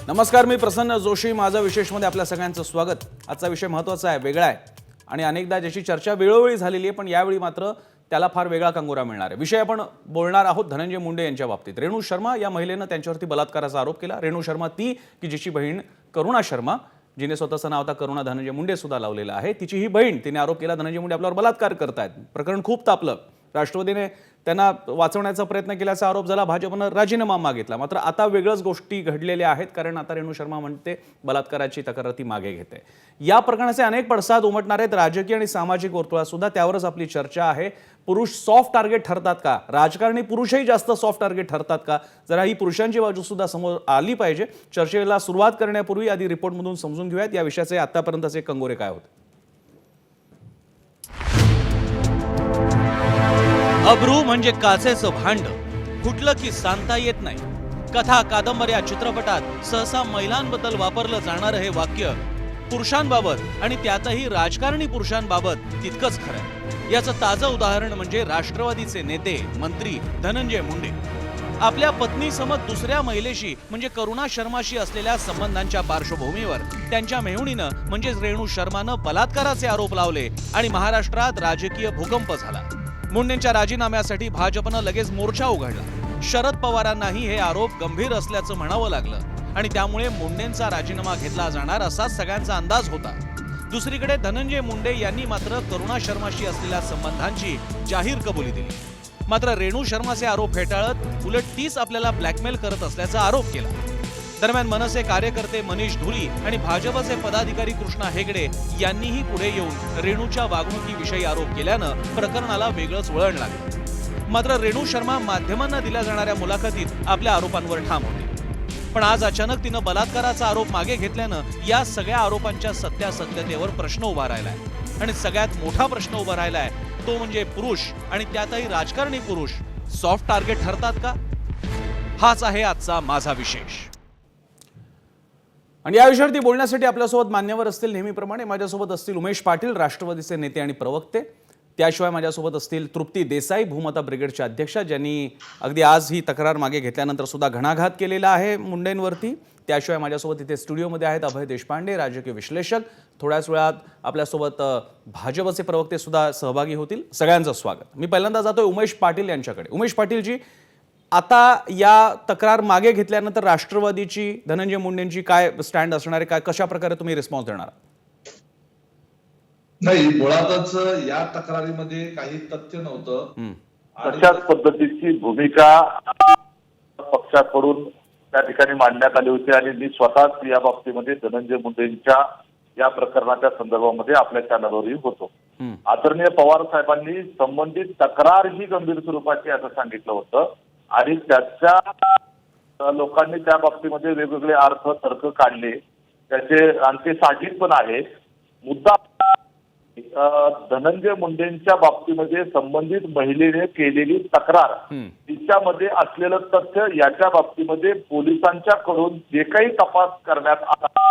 नमस्कार, मी प्रसन्न जोशी. माझा विशेषमध्ये आपल्या सगळ्यांचं स्वागत. आजचा विषय महत्त्वाचा आहे, वेगळा आहे आणि अनेकदा ज्याची चर्चा वेळोवेळी झालेली आहे, पण यावेळी मात्र त्याला फार वेगळा कंगोरा मिळणार आहे. विषय आपण बोलणार आहोत धनंजय मुंडे यांच्या बाबतीत. रेणू शर्मा या महिलेनं त्यांच्यावरती बलात्काराचा आरोप केला. रेणू शर्मा ती की जिची बहीण करुणा शर्मा, जिने स्वतःचं नाव आता करुणा धनंजय मुंडे सुद्धा लावलेलं आहे, तिची ही बहीण, तिने आरोप केला धनंजय मुंडे आपल्यावर बलात्कार करतायत. प्रकरण खूप तापलं. राष्ट्रवादीने त्यांना वाचवण्याचा प्रयत्न केल्याचा आरोप झाला. भाजपनं राजीनामा मागितला. मात्र आता वेगळ्याच गोष्टी घडलेल्या आहेत, कारण आता रेणू शर्मा म्हणते बलात्काराची तक्रार ती मागे घेते. या प्रकरणाचे अनेक पडसाद उमटणार आहेत राजकीय आणि सामाजिक वर्तुळात सुद्धा. त्यावरच आपली चर्चा आहे. पुरुष सॉफ्ट टार्गेट ठरतात का? राजकारणी पुरुषही जास्त सॉफ्ट टार्गेट ठरतात का? जरा ही पुरुषांची बाजू सुद्धा समोर आली पाहिजे. चर्चेला सुरुवात करण्यापूर्वी आधी रिपोर्टमधून समजून घेऊयात या विषयाचे आतापर्यंतचे कंगोरे काय होते. अब्रू म्हणजे काचेचं भांड, फुटलं की सांगता येत नाही. कथा, कादंबऱ्या, चित्रपटात सहसा महिलांबद्दल वापरलं जाणारं हे वाक्य पुरुषांबाबत आणि त्यातही राजकारणी पुरुषांबाबत तितकंच खरं आहे. याचं ताजं उदाहरण म्हणजे राष्ट्रवादीचे नेते मंत्री धनंजय मुंडे. आपल्या पत्नीसमत दुसऱ्या महिलेशी म्हणजे करुणा शर्माशी असलेल्या संबंधांच्या पार्श्वभूमीवर त्यांच्या मेहुणीनं म्हणजेच रेणू शर्मानं बलात्काराचे आरोप लावले आणि महाराष्ट्रात राजकीय भूकंप झाला. मुंडेंच्या राजीनाम्यासाठी भाजपनं लगेच मोर्चा उघडला. शरद पवारांनाही हे आरोप गंभीर असल्याचं म्हणावं लागलं आणि त्यामुळे मुंडेंचा राजीनामा घेतला जाणार असा सगळ्यांचा अंदाज होता. दुसरीकडे धनंजय मुंडे यांनी मात्र करुणा शर्माशी असलेल्या संबंधांची जाहीर कबुली दिली. मात्र रेणू शर्माचे आरोप फेटाळत उलट तीच आपल्याला ब्लॅकमेल करत असल्याचा आरोप केला. दरम्यान मनसे कार्यकर्ते मनीष धुरी आणि भाजपचे पदाधिकारी कृष्णा हेगडे यांनीही पुढे येऊन रेणूच्या वागणुकीविषयी आरोप केल्यानं प्रकरणाला वेगळंच वळण लागलं. मात्र रेणू शर्मा माध्यमांना दिल्या जाणाऱ्या मुलाखतीत आपल्या आरोपांवर ठाम होती. पण आज अचानक तिनं बलात्काराचा आरोप मागे घेतल्यानं या सगळ्या आरोपांच्या सत्यासत्यतेवर प्रश्न उभा राहिलाय. आणि सगळ्यात मोठा प्रश्न उभा राहिलाय तो म्हणजे पुरुष आणि त्यातही राजकारणी पुरुष सॉफ्ट टार्गेट ठरतात का? हाच आहे आजचा माझा विशेष. आणि या विषयावरती बोलण्यासाठी आपल्यासोबत मान्यवर असतील नेहमीप्रमाणे. माझ्यासोबत असतील उमेश पाटील, राष्ट्रवादीचे नेते आणि प्रवक्ते. त्याशिवाय माझ्यासोबत असतील तृप्ती देसाई, भूमता ब्रिगेडच्या अध्यक्षा, ज्यांनी अगदी आज ही तक्रार मागे घेतल्यानंतर सुद्धा घणाघात केलेला आहे मुंडेंवरती. त्याशिवाय माझ्यासोबत इथे स्टुडिओमध्ये आहेत अभय देशपांडे, राजकीय विश्लेषक. थोड्याच वेळात आपल्यासोबत भाजपचे प्रवक्ते सुद्धा सहभागी होतील. सगळ्यांचं स्वागत. मी पहिल्यांदा जातोय उमेश पाटील यांच्याकडे. उमेश पाटीलजी, आता या तक्रार मागे घेतल्यानंतर राष्ट्रवादीची, धनंजय मुंडेंची काय स्टँड असणार आहे? काय कशा प्रकारे तुम्ही रिस्पॉन्स देणार? नाही, मुळातच या तक्रारीमध्ये काही तथ्य नव्हतं. अशाच पद्धतीची भूमिका पक्षाकडून त्या ठिकाणी मांडण्यात आली होती आणि मी स्वतःच या बाबतीमध्ये धनंजय मुंडेंच्या या प्रकरणाच्या संदर्भामध्ये आपल्या चॅनलवरही होतो. आदरणीय पवार साहेबांनी संबंधित तक्रार ही गंभीर स्वरूपाची असं सांगितलं होतं आणि त्याच्या लोकांनी त्या बाबतीमध्ये वेगवेगळे अर्थ तर्क काढले. त्याचे आणखी साहजिक पण आहे. मुद्दा धनंजय मुंडेंच्या बाबतीमध्ये संबंधित महिलेने केलेली तक्रार, तिच्यामध्ये असलेलं तथ्य, याच्या बाबतीमध्ये पोलिसांच्याकडून जे काही तपास करण्यात आला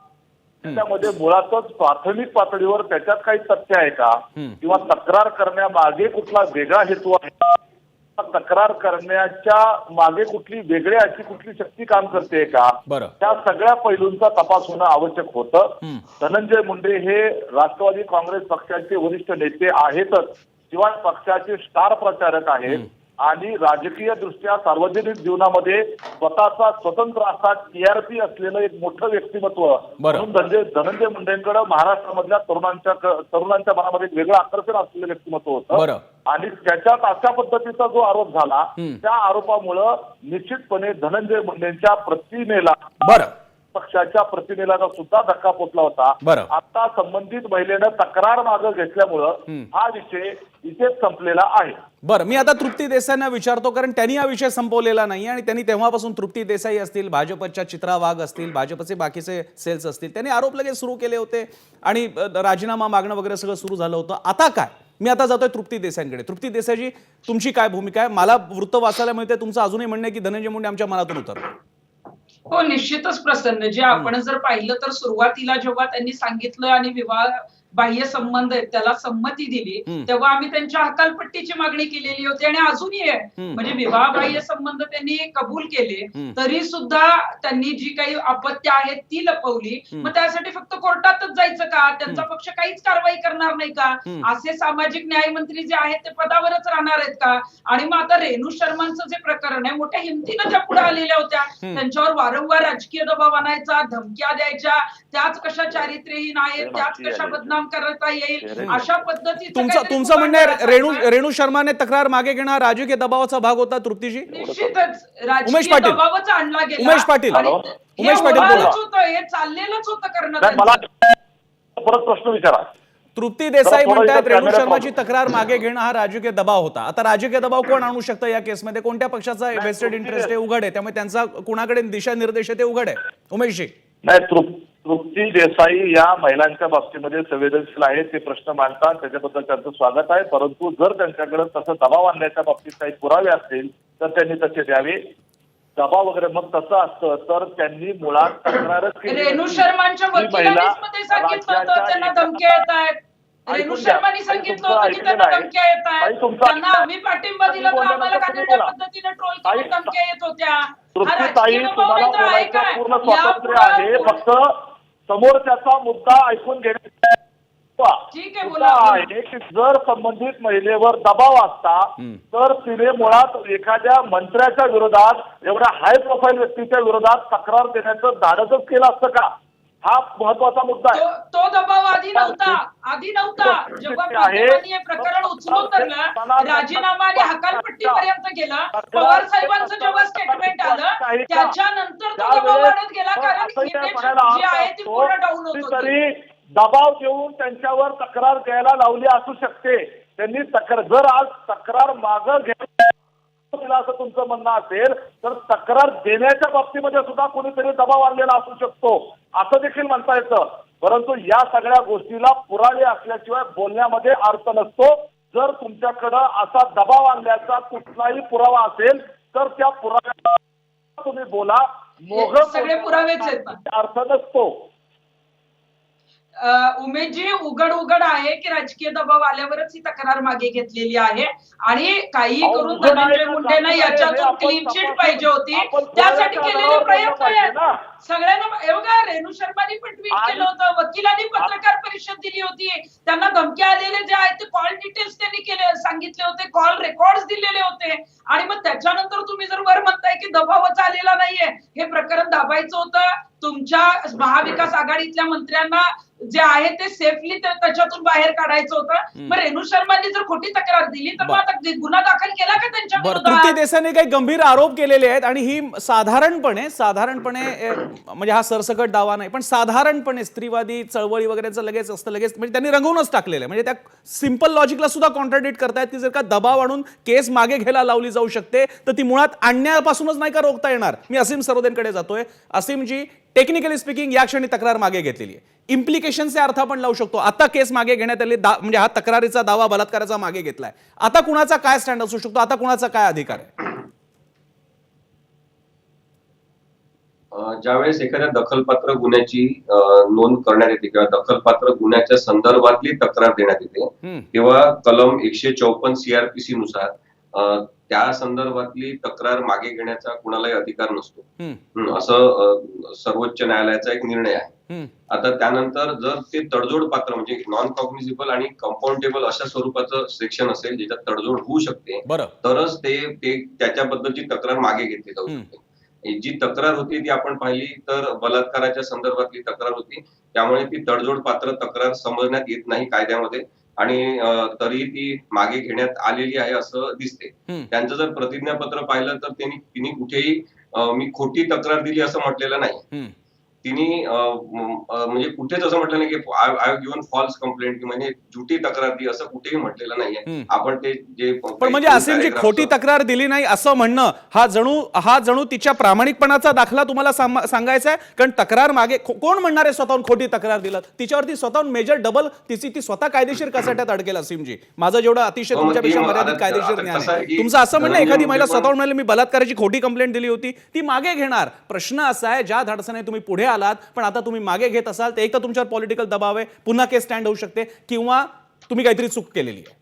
त्याच्यामध्ये मुळातच प्राथमिक पातळीवर त्याच्यात काही तथ्य आहे का किंवा तक्रार करण्यामागे कुठला वेगळा हेतू आहे, तक्रार करण्याच्या मागे कुठली वेगळ्या अशी कुठली शक्ती काम करते का, त्या सगळ्या पैलूंचा तपास होणं आवश्यक होतं. धनंजय मुंडे हे राष्ट्रवादी काँग्रेस पक्षाचे वरिष्ठ नेते आहेतच, शिवाय पक्षाचे स्टार प्रचारक आहेत आणि राजकीय दृष्ट्या सार्वजनिक जीवनामध्ये स्वतःचा स्वतंत्र असा टीआरपी असलेलं एक मोठं व्यक्तिमत्व म्हणून धनंजय मुंडेंकडे महाराष्ट्रामधल्या तरुणांच्या मनामध्ये एक वेगळं आकर्षण असलेलं व्यक्तिमत्व होतं. आणि त्याच्यात अशा पद्धतीचा जो आरोप झाला त्या आरोपामुळं निश्चितपणे धनंजय मुंडेंच्या प्रतिमेला, पक्षाच्या प्रतिमेला सुद्धा धक्का पोचला होता. आता संबंधित महिलेनं तक्रार मागे घेतल्यामुळं हा विषय इथेच संपलेला आहे. बरं, मी आता तृप्ती देसाईंना विचारतो, कारण त्यांनी हा विषय संपवलेला नाही आणि त्यांनी तेव्हापासून, तृप्ती देसाई असतील, भाजपच्या चित्रा वाघ असतील, भाजपचे बाकीचे सेल्स असतील, त्यांनी आरोप लगेच सुरू केले होते आणि राजीनामा मागणं वगैरे सगळं सुरू झालं होतं. आता काय? मी आता जातोय तृप्ती देसाईंकडे. तृप्ती देसाईजी, तुमची काय भूमिका आहे? मला वृत्त वाचायला मिळते तुमचं अजूनही म्हणणं आहे की धनंजय मुंडे आमच्या मनातून उतरले. हो, निश्चितच प्रसन्न. जे आपण जर पाहिलं तर सुरुवातीला जेव्हा त्यांनी सांगितलं आणि बाह्य संबंध आहेत त्याला संमती दिली तेव्हा आम्ही त्यांच्या हकालपट्टीची मागणी केलेली होती आणि अजूनही आहे. म्हणजे विवाह बाह्य संबंध त्यांनी कबूल केले तरी सुद्धा त्यांनी जी काही अपत्य आहेत ती लपवली. मग त्यासाठी फक्त कोर्टातच जायचं का? त्यांचा पक्ष काहीच कारवाई करणार नाही का? असे सामाजिक न्याय मंत्री जे आहेत ते पदावरच राहणार आहेत का? आणि मग आता रेणू शर्मांचं जे प्रकरण आहे मोठ्या हिमतीनं त्या पुढे आलेल्या होत्या. त्यांच्यावर वारंवार राजकीय दबाव आणायचा, धमक्या द्यायच्या, त्याच कशा चारित्र्यहीन आहेत, त्याच कशा बदनाम करता येईल अशा पद्धतीचं तुमचं म्हणणं आहे रेणू शर्माने तक्रार मागे घेणार राजकीय दबावाचा भाग होता तृप्तीजी? निश्चितच उमेश राजकीय पाटील. दबावच आणला गेला. उमेश पाटील. आणि उमेश हे पाटील बोला. होणारच होतं, हे चाललेलंच होतं करणं नाही, मला परत प्रश्न विचारा. तृप्ती देसाई थोडं म्हणतात इथं रेणू कॅमेरा शर्माची तक्रार मागे घेणं हा राजकीय दबाव होता. आता राजकीय दबाव कोण आणू शकतं या केसमध्ये? कोणत्या पक्षाचा वेस्टेड इंटरेस्ट आहे उघड आहे, त्यामुळे त्यांचा कुणाकडे दिशानिर्देश आहे ते उघड आहे. उमेशजी. नाही, तृप्ती देसाई या महिलांच्या बाबतीमध्ये संवेदनशील आहेत, ते प्रश्न मांडतात, त्याच्याबद्दल त्यांचं स्वागत आहे. परंतु जर त्यांच्याकडे तसं दबाव आणण्याच्या बाबतीत काही पुरावे असतील तर त्यांनी तसे द्यावे. दबाव वगैरे मग तसं असतं तर त्यांनी मुळात तक्रारच केली रेणू नसती. शर्मांच्या ही महिला वकिलांनीच मध्ये सांगितलं होतं राज्याच्या त्यांना धमक्या येत आहेत. रेणू शर्मांनी सांगितलं होतं की त्यांना धमक्या येत आहेत, त्यांना आम्ही पाठिंबा दिला तर आम्हाला कानड्या पद्धतीने ट्रोल करून धमक्या येत होत्या. हा तृप्तीताई, राजकीय दबाव तुम्हाला आहे तर आहे बोलायचं काय? पूर्ण स्वातंत्र्य आहे, फक्त समोरच्याचा मुद्दा ऐकून घेण्याचा ठीक आहे, मुद्दा बोला. आहे की जर संबंधित महिलेवर दबाव असता तर तिने मुळात एखाद्या मंत्र्याच्या विरोधात, एवढ्या हाय प्रोफाईल व्यक्तीच्या विरोधात तक्रार देण्याचं धाडसच केलं असतं का? हा महत्वाचा मुद्दा आहे. तो दबाव आधी नव्हता. जेव्हा माध्यमांनी हे प्रकरण उचलून धरलं, राजीनामा आणि हकालपट्टीपर्यंत गेला, पवार साहेबांचं जेव्हा स्टेटमेंट आलं त्याच्यानंतर तो दबाव वाढत गेला, कारण इमेज जी आहे ती पूर्ण डाऊन होत होती. तरी दबाव देऊन त्यांच्यावर तक्रार द्यायला लावली असू शकते. त्यांनी जर आज तक्रार मागं घ्यायला असं तुमचं म्हणणं असेल तर तक्रार देण्याच्या बाबतीमध्ये सुद्धा कोणीतरी दबाव आणलेला असू शकतो असं देखील म्हणता येतं. परंतु या सगळ्या गोष्टीला पुरावे असल्याशिवाय बोलण्यामध्ये अर्थ नसतो. जर तुमच्याकडं असा दबाव आणल्याचा कुठलाही पुरावा असेल तर त्या पुराव्याला तुम्ही बोला. सगळे पुरावेच आहेत. अर्थ नसतो. उमेशजी, उघड आहे की राजकीय दबाव आल्यावरच ही तक्रार मागे घेतलेली आहे आणि काही करून धनंजय मुंडेंना याच्यातून क्लीन चिट पाहिजे होती, त्यासाठी केलेले प्रयत्न आहेत सगळ्यांना. बघा, रेणू शर्मानी पण ट्विट केलं होतं, वकिलांनी पत्रकार परिषद दिली होती, त्यांना धमक्या आलेले जे आहेत ते कॉल डिटेल्स त्यांनी सांगितले होते, कॉल रेकॉर्ड दिलेले होते. आणि मग त्याच्यानंतर तुम्ही जर वर म्हणताय की दबावच आलेला नाहीये, हे प्रकरण दाबायचं होतं. तुमच्या महाविकास आघाडीतल्या मंत्र्यांना जे आहे ते सेफली त्याच्यातून बाहेर काढायचं होतं. मग रेणू शर्मांनी जर खोटी तक्रार दिली तर मग आता गुन्हा दाखल केला का त्यांच्या तृप्ती विरोधात? देसाईने काही गंभीर आरोप केलेले आहेत आणि ही साधारणपणे म्हणजे हा सरसकट दावा नाही पण साधारणपणे स्त्रीवादी चळवळी वगैरेचं लगेच म्हणजे त्यांनी रंगवूनच टाकलेलं आहे. म्हणजे त्या सिंपल लॉजिकला सुद्धा कॉन्ट्राडिक्ट करतायत की जर का दबाव आणून केस मागे घ्यायला लावली जाऊ शकते तर ती मुळात आणण्यापासूनच नाही का रोखता येणार. मी असीम सरोदेंकडे जातोय. असीमजी, टेक्निकली स्पीकिंग या क्षणी तक्रार मागे घेतलेली आहे, इम्प्लिकेशनचे अर्थ आपण लावू शकतो. आता केस मागे घेण्यात आली, म्हणजे हा तक्रारीचा दावा बलात्काराचा मागे घेतलाय, आता कुणाचा काय स्टँड असू शकतो, आता कुणाचा काय अधिकार आहे? ज्यावेळेस एखाद्या दखलपात्र गुन्ह्याची नोंद करण्यात येते किंवा दखलपात्र गुन्ह्याच्या संदर्भातली तक्रार देण्यात येते तेव्हा कलम 154 CRPC नुसार त्या संदर्भातली तक्रार मागे घेण्याचा कुणालाही अधिकार नसतो, असं सर्वोच्च न्यायालयाचा एक निर्णय आहे. आता त्यानंतर जर ते तडजोड पात्र म्हणजे नॉन कॉग्निझिबल आणि कंपाऊंडेबल अशा स्वरूपाचं सेक्शन असेल ज्याच्यात तडजोड होऊ शकते तरच ते त्याच्याबद्दलची तक्रार मागे घेतली जाऊ शकते. जी तक्रार होती ती आपण पाहिली तर बलात्काराच्या संदर्भातली तक्रार होती, त्यामुळे ती तडजोड पात्र तक्रार समजण्यात येत नाही कायद्यामध्ये आणि तरी ती मागे घेण्यात आलेली आहे असं दिसते. त्यांचं जर प्रतिज्ञापत्र पाहिलं तर तिने कुठेही मी खोटी तक्रार दिली असं म्हटलेलं नाही. तिने म्हणजे कुठेच असं म्हटलं नाही की I have given false complaint म्हणजे झुटी तक्रार दिली असं कुठेही म्हटलेलं नाहीये. आपण ते जे पण म्हणजे असीमची खोटी तक्रार दिली नाही असं म्हणणं हा जणू तिच्या प्रामाणिकपणाचा दाखला तुम्हाला सांगायचा आहे. कारण तक्रार मागे कोण म्हणणार आहे स्वतःहून खोटी तक्रार दिलं? तिच्यावरती स्वतःहून मेजर डबल ती स्वतः कायदेशीर कसाट्यात अडकेल. असीमजी, माझं जेवढं अतिशय तुमच्यापेक्षा मर्यादित कायदेशीर ज्ञान आहे, तुमचं असं म्हणणं एखादी महिला स्वतःहून म्हणाली मी बलात्काराची खोटी कंप्लेंट दिली होती ती मागे घेणार. प्रश्न असा आहे ज्या धाडसाने तुम्ही पुढे आलात पण आता तुम्ही मागे घेत असाल तर एक तर तुमच्यावर पॉलिटिकल दबाव आहे, पुन्हा केस स्टँड होऊ शकते, किंवा तुम्ही काहीतरी चूक केलेली आहे.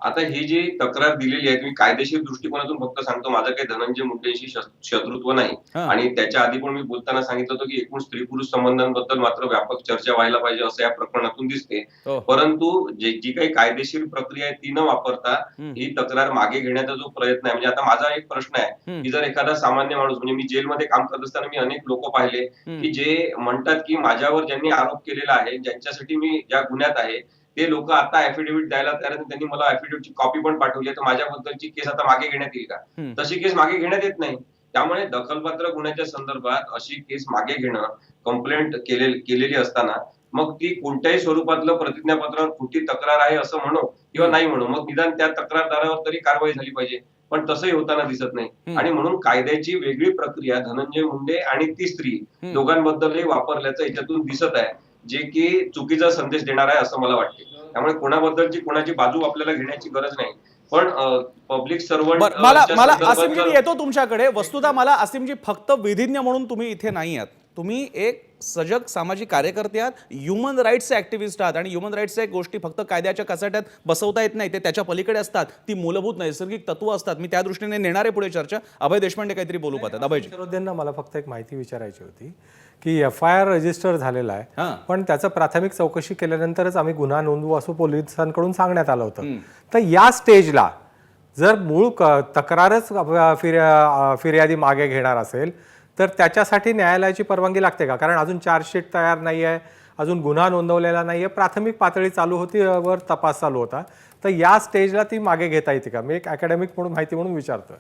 आता ही जी तक्रार दिलेली आहे, मी कायदेशीर दृष्टिकोनातून फक्त सांगतो, माझं काही धनंजय मुंडेंशी शत्रुत्व नाही. हा. आणि त्याच्या आधी पण मी बोलताना सांगितलं होतं की एकूण स्त्री पुरुष संबंधांबद्दल मात्र व्यापक चर्चा व्हायला पाहिजे असं या प्रकरणातून दिसते. हो. परंतु जी काही कायदेशीर प्रक्रिया आहे ती न वापरता ही तक्रार मागे घेण्याचा जो प्रयत्न आहे, म्हणजे आता माझा एक प्रश्न आहे की जर एखादा सामान्य माणूस, म्हणजे मी जेलमध्ये काम करत असताना मी अनेक लोक पाहिले की जे म्हणतात की माझ्यावर ज्यांनी आरोप केलेला आहे, ज्यांच्यासाठी मी ज्या गुन्ह्यात आहे, ते लोक आता ऍफिडेव्हिट द्यायला तयार आहेत. त्यांनी मला ऍफिडेव्हिटची कॉपी पण पाठवली आहे. तर माझ्याबद्दलची केस आता मागे घेण्यात येईल का? तशी केस मागे घेण्यात येत नाही. त्यामुळे दखलपात्र गुन्ह्याच्या संदर्भात अशी केस मागे घेणं, कंप्लेंट केलेली असताना मग ती कोणत्याही स्वरूपातलं प्रतिज्ञापत्रावर खोटी तक्रार आहे असं म्हणू किंवा नाही म्हणू, मग निदान त्या तक्रारदारावर तरी कारवाई झाली पाहिजे. पण तसंही होताना दिसत नाही. आणि म्हणून कायद्याची वेगळी प्रक्रिया धनंजय मुंडे आणि ती स्त्री दोघांबद्दलही वापरल्याचं याच्यातून दिसत आहे, जे की चुकीचा संदेश देणार आहे असं मला वाटते. त्यामुळे कोणाबद्दलची कोणाची बाजू आपल्याला घेण्याची गरज नाही. पण पब्लिक सर्वंट मला असीमजी येतो तुमच्याकडे. वस्तुतः मला असीमजी फक्त विधिज्ञ म्हणून तुम्ही इथे नाही आहात, तुम्ही एक सजग सामाजिक कार्यकर्ते आहात, ह्युमन राईट्सचे ऍक्टिव्हिस्ट आहात. आणि ह्युमन राईट्सच्या गोष्टी फक्त कायद्याच्या कचाट्यात बसवता येत नाही, ते त्याच्या पलीकडे असतात. ती मूलभूत नैसर्गिक तत्व असतात. मी त्या दृष्टीने नेणारे पुढे चर्चा. अभय देशपांडे काहीतरी बोलू पाहतात. अभयजी, विरोध्यांना मला फक्त एक माहिती विचारायची होती की FIR रजिस्टर झालेला आहे, पण त्याचं प्राथमिक चौकशी केल्यानंतरच आम्ही गुन्हा नोंदवू असं पोलिसांकडून सांगण्यात आलं होतं. तर या स्टेजला जर मूळ तक्रारच फिर्यादी मागे घेणार असेल तर त्याच्यासाठी न्यायालयाची परवानगी लागते का? कारण अजून चार्जशीट तयार नाही आहे, अजून गुन्हा नोंदवलेला नाही आहे, प्राथमिक पातळी चालू होती, वर तपास चालू होता. तर या स्टेजला ती मागे घेता येते का? मी एक अकॅडमिक म्हणून माहिती म्हणून विचारतोय.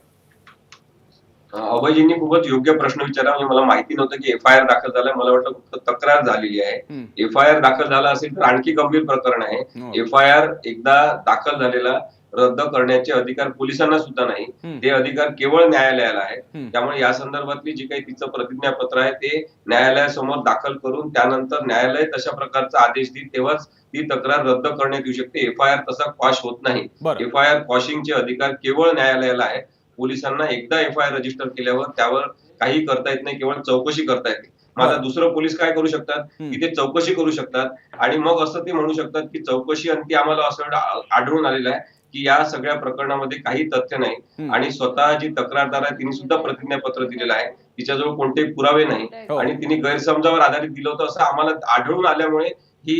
अभयजींनी खूपच योग्य प्रश्न विचारला. म्हणजे मला माहिती नव्हतं की FIR दाखल झालाय. मला वाटलं फक्त तक्रार झालेली आहे. FIR दाखल झाला असेल तर आणखी गंभीर प्रकरण आहे. FIR एकदा दाखल झालेला रद्द करण्याचे अधिकार पोलिसांना सुद्धा नाही, ते अधिकार केवळ न्यायालयाला आहे. त्यामुळे या संदर्भातली जी काही तिचं प्रतिज्ञापत्र आहे ते न्यायालयासमोर दाखल करून त्यानंतर न्यायालय तशा प्रकारचा आदेश देईल तेव्हाच ती तक्रार रद्द करण्यात येऊ शकते. FIR तसा क्वॉश होत नाही. FIR क्वॉशिंगचे अधिकार केवळ न्यायालयाला आहे. पोलिसांना एकदा FIR रजिस्टर केल्यावर त्यावर काही करता येत नाही, केवळ चौकशी करता येते. माझा दुसरं पोलीस काय करू शकतात की ते चौकशी करू शकतात आणि मग असं ते म्हणू शकतात की चौकशी अंती आम्हाला असं आढळून आलेलं आहे की या सगळ्या प्रकरणामध्ये काही तथ्य नाही आणि स्वतः जी तक्रारदार आहे तिने सुद्धा प्रतिज्ञापत्र दिलेलं आहे, तिच्याजवळ कोणतेही पुरावे नाही आणि तिने गैरसमजावर आधारित दिलं होतं असं आम्हाला आढळून आल्यामुळे ही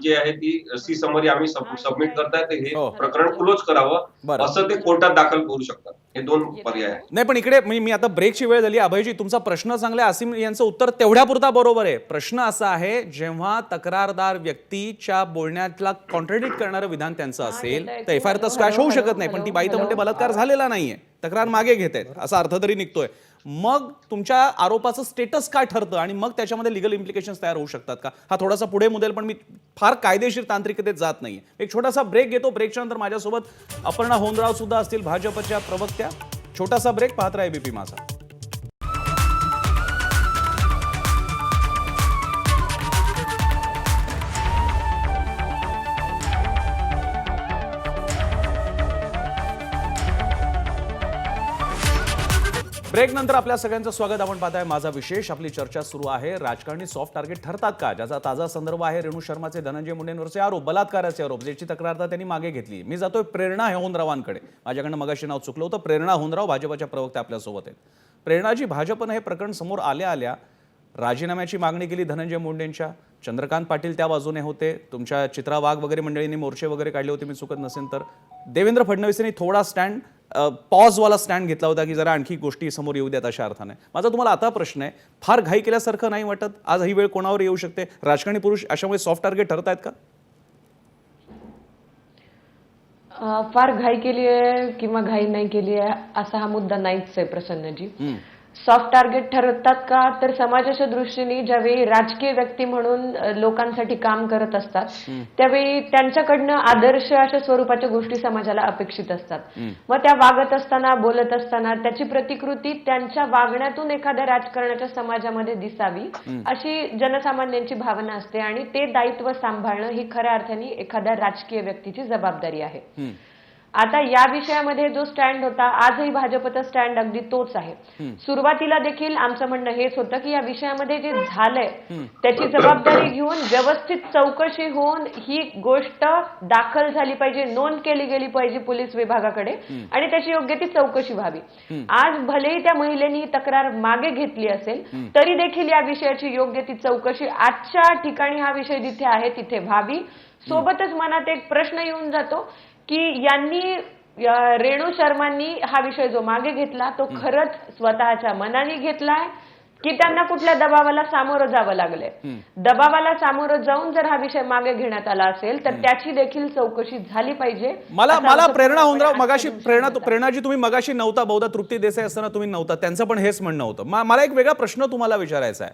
जी आहे ती समरी आम्ही सबमिट करतायत. हे प्रकरण क्लोज करावं असं ते कोर्टात दाखल करू शकतात. हे दोन पर्याय आहेत. नाही पण इकडे मी आता ब्रेकची वेळ झाली. अभयजी, तुमचा प्रश्न चांगला आहे. असीम यांचं उत्तर तेवढ्यापुरता बरोबर आहे. प्रश्न असा आहे, जेव्हा तक्रारदार व्यक्तीच्या बोलण्यातला कॉन्ट्रडिक्ट करणारं विधान त्यांचं असेल तर FIR तर स्क्वॅश होऊ शकत नाही. पण ती बाई तर म्हणते बलात्कार झालेला नाहीये, तक्रार मागे घेत आहेत असा अर्थ तरी निघतोय. मग तुमच्या आरोपाचं स्टेटस काय ठरतं आणि मग त्याच्यामध्ये लिगल इम्प्लिकेशन्स तयार होऊ शकतात का? हा थोडासा पुढे मुद्देल, पण मी फार कायदेशीर तांत्रिकतेत जात नाहीये. एक छोटासा ब्रेक घेतो. ब्रेकच्या नंतर माझ्यासोबत अपर्णा होनराव सुद्धा असतील, भाजपच्या प्रवक्त्या. छोटासा ब्रेक, पाहत राहा ABP माझा. ब्रेक नंतर आपल्या सगळ्यांचं स्वागत. आपण पाहताय माझा विशेष. आपली चर्चा सुरू आहे. राजकारणी सॉफ्ट टार्गेट ठरतात का? ज्याचा ताजा संदर्भ आहे रेणू शर्माचे धनंजय मुंडेंवरचे आरोप, बलात्काराचे आरोप, ज्याची तक्रार त्यांनी मागे घेतली. मी जातोय प्रेरणा होनरावांकडे. माझ्याकडनं मगाशी नाव चुकलं होतं. प्रेरणा होनराव, भाजपच्या प्रवक्त्या आपल्यासोबत आहेत. प्रेरणाजी, भाजपनं हे प्रकरण समोर आल्या राजीनाम्याची मागणी केली धनंजय मुंडेंच्या. चंद्रकांत पाटील त्या बाजूने होते. तुमच्या चित्रा वाघ वगैरे मंडळींनी मोर्चे वगैरे काढले होते, मी चुकत नसेल तर. देवेंद्र फडणवीसांनी थोडा स्टँड पॉजवाला स्टँड घेतला होता की जरा आणखी गोष्टी समोर येऊ द्यात अशा अर्थाने. माझा तुम्हाला आता प्रश्न आहे, फार घाई केल्यासारखं नाही वाटत? आज ही वेळ कोणावर येऊ शकते? राजकारणी पुरुष अशामुळे सॉफ्ट टार्गेट ठरतायत का? फार घाई केली आहे किंवा घाई नाही केली आहे असा हा मुद्दा नाहीच आहे प्रसन्नजी. सॉफ्ट टार्गेट ठरतात का तर समाजाच्या दृष्टीने ज्यावेळी राजकीय व्यक्ती म्हणून लोकांसाठी काम करत असतात त्यावेळी त्यांच्याकडनं आदर्श अशा स्वरूपाच्या गोष्टी समाजाला अपेक्षित असतात. मग त्या वागत असताना, बोलत असताना त्याची प्रतिकृती त्यांच्या वागण्यातून एखाद्या राजकारणाच्या समाजामध्ये दिसावी अशी जनसामान्यांची भावना असते आणि ते दायित्व सांभाळणं ही खऱ्या अर्थाने एखाद्या राजकीय व्यक्तीची जबाबदारी आहे. आता या विषयामध्ये जो स्टँड होता, आजही भाजपचा स्टँड अगदी तोच आहे. सुरुवातीला देखील आमचं म्हणणं हेच होतं की या विषयामध्ये जे झालंय त्याची जबाबदारी घेऊन व्यवस्थित चौकशी होऊन ही गोष्ट दाखल झाली पाहिजे, नोंद केली गेली पाहिजे पोलीस विभागाकडे आणि त्याची योग्य ती चौकशी व्हावी. आज भलेही त्या महिलेने तक्रार मागे घेतली असेल तरी देखील या विषयाची योग्य ती चौकशी आजच्या ठिकाणी हा विषय जिथे आहे तिथे व्हावी. सोबतच मनात एक प्रश्न येऊन जातो की यांनी रेणू शर्मांनी हा विषय जो मागे घेतला तो खरंच स्वतःच्या मनाने घेतलाय की त्यांना कुठल्या दबावाला सामोरं जावं लागलंय. दबावाला सामोरं जाऊन जर हा विषय मागे घेण्यात आला असेल तर त्याची देखील चौकशी झाली पाहिजे. मला प्रेरणा होऊन मगाशी प्रेरणाजी तुम्ही मगाशी नव्हता, बहुधा तृप्ती देसाई असताना तुम्ही नव्हता, त्यांचं पण हेच म्हणणं होतं. मला एक वेगळा प्रश्न तुम्हाला विचारायचा आहे.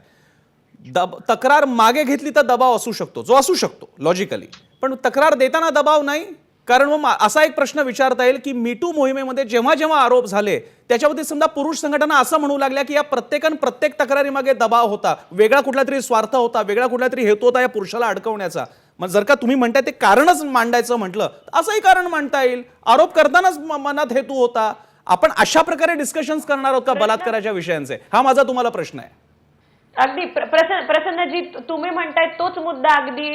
तक्रार मागे घेतली तर दबाव असू शकतो, जो असू शकतो लॉजिकली, पण तक्रार देताना दबाव नाही. कारण मग असा एक प्रश्न विचारता येईल की मीटू मोहिमेमध्ये जेव्हा जेव्हा आरोप झाले त्याच्यामध्ये समजा पुरुष संघटना असं म्हणू लागल्या की या प्रत्येक तक्रारीमागे दबाव होता, वेगळा कुठला तरी स्वार्थ होता, वेगळा कुठला तरी हेतू होता या पुरुषाला अडकवण्याचा. मग जर का तुम्ही म्हणताय ते कारणच मांडायचं म्हटलं तर असंही कारण मांडता येईल, आरोप करतानाच मनात हेतू होता. आपण अशा प्रकारे डिस्कशन्स करणार आहोत का बलात्काराच्या विषयांचे? हा माझा तुम्हाला प्रश्न आहे. अगदी प्रसन्नजी, तुम्ही म्हणताय तोच मुद्दा अगदी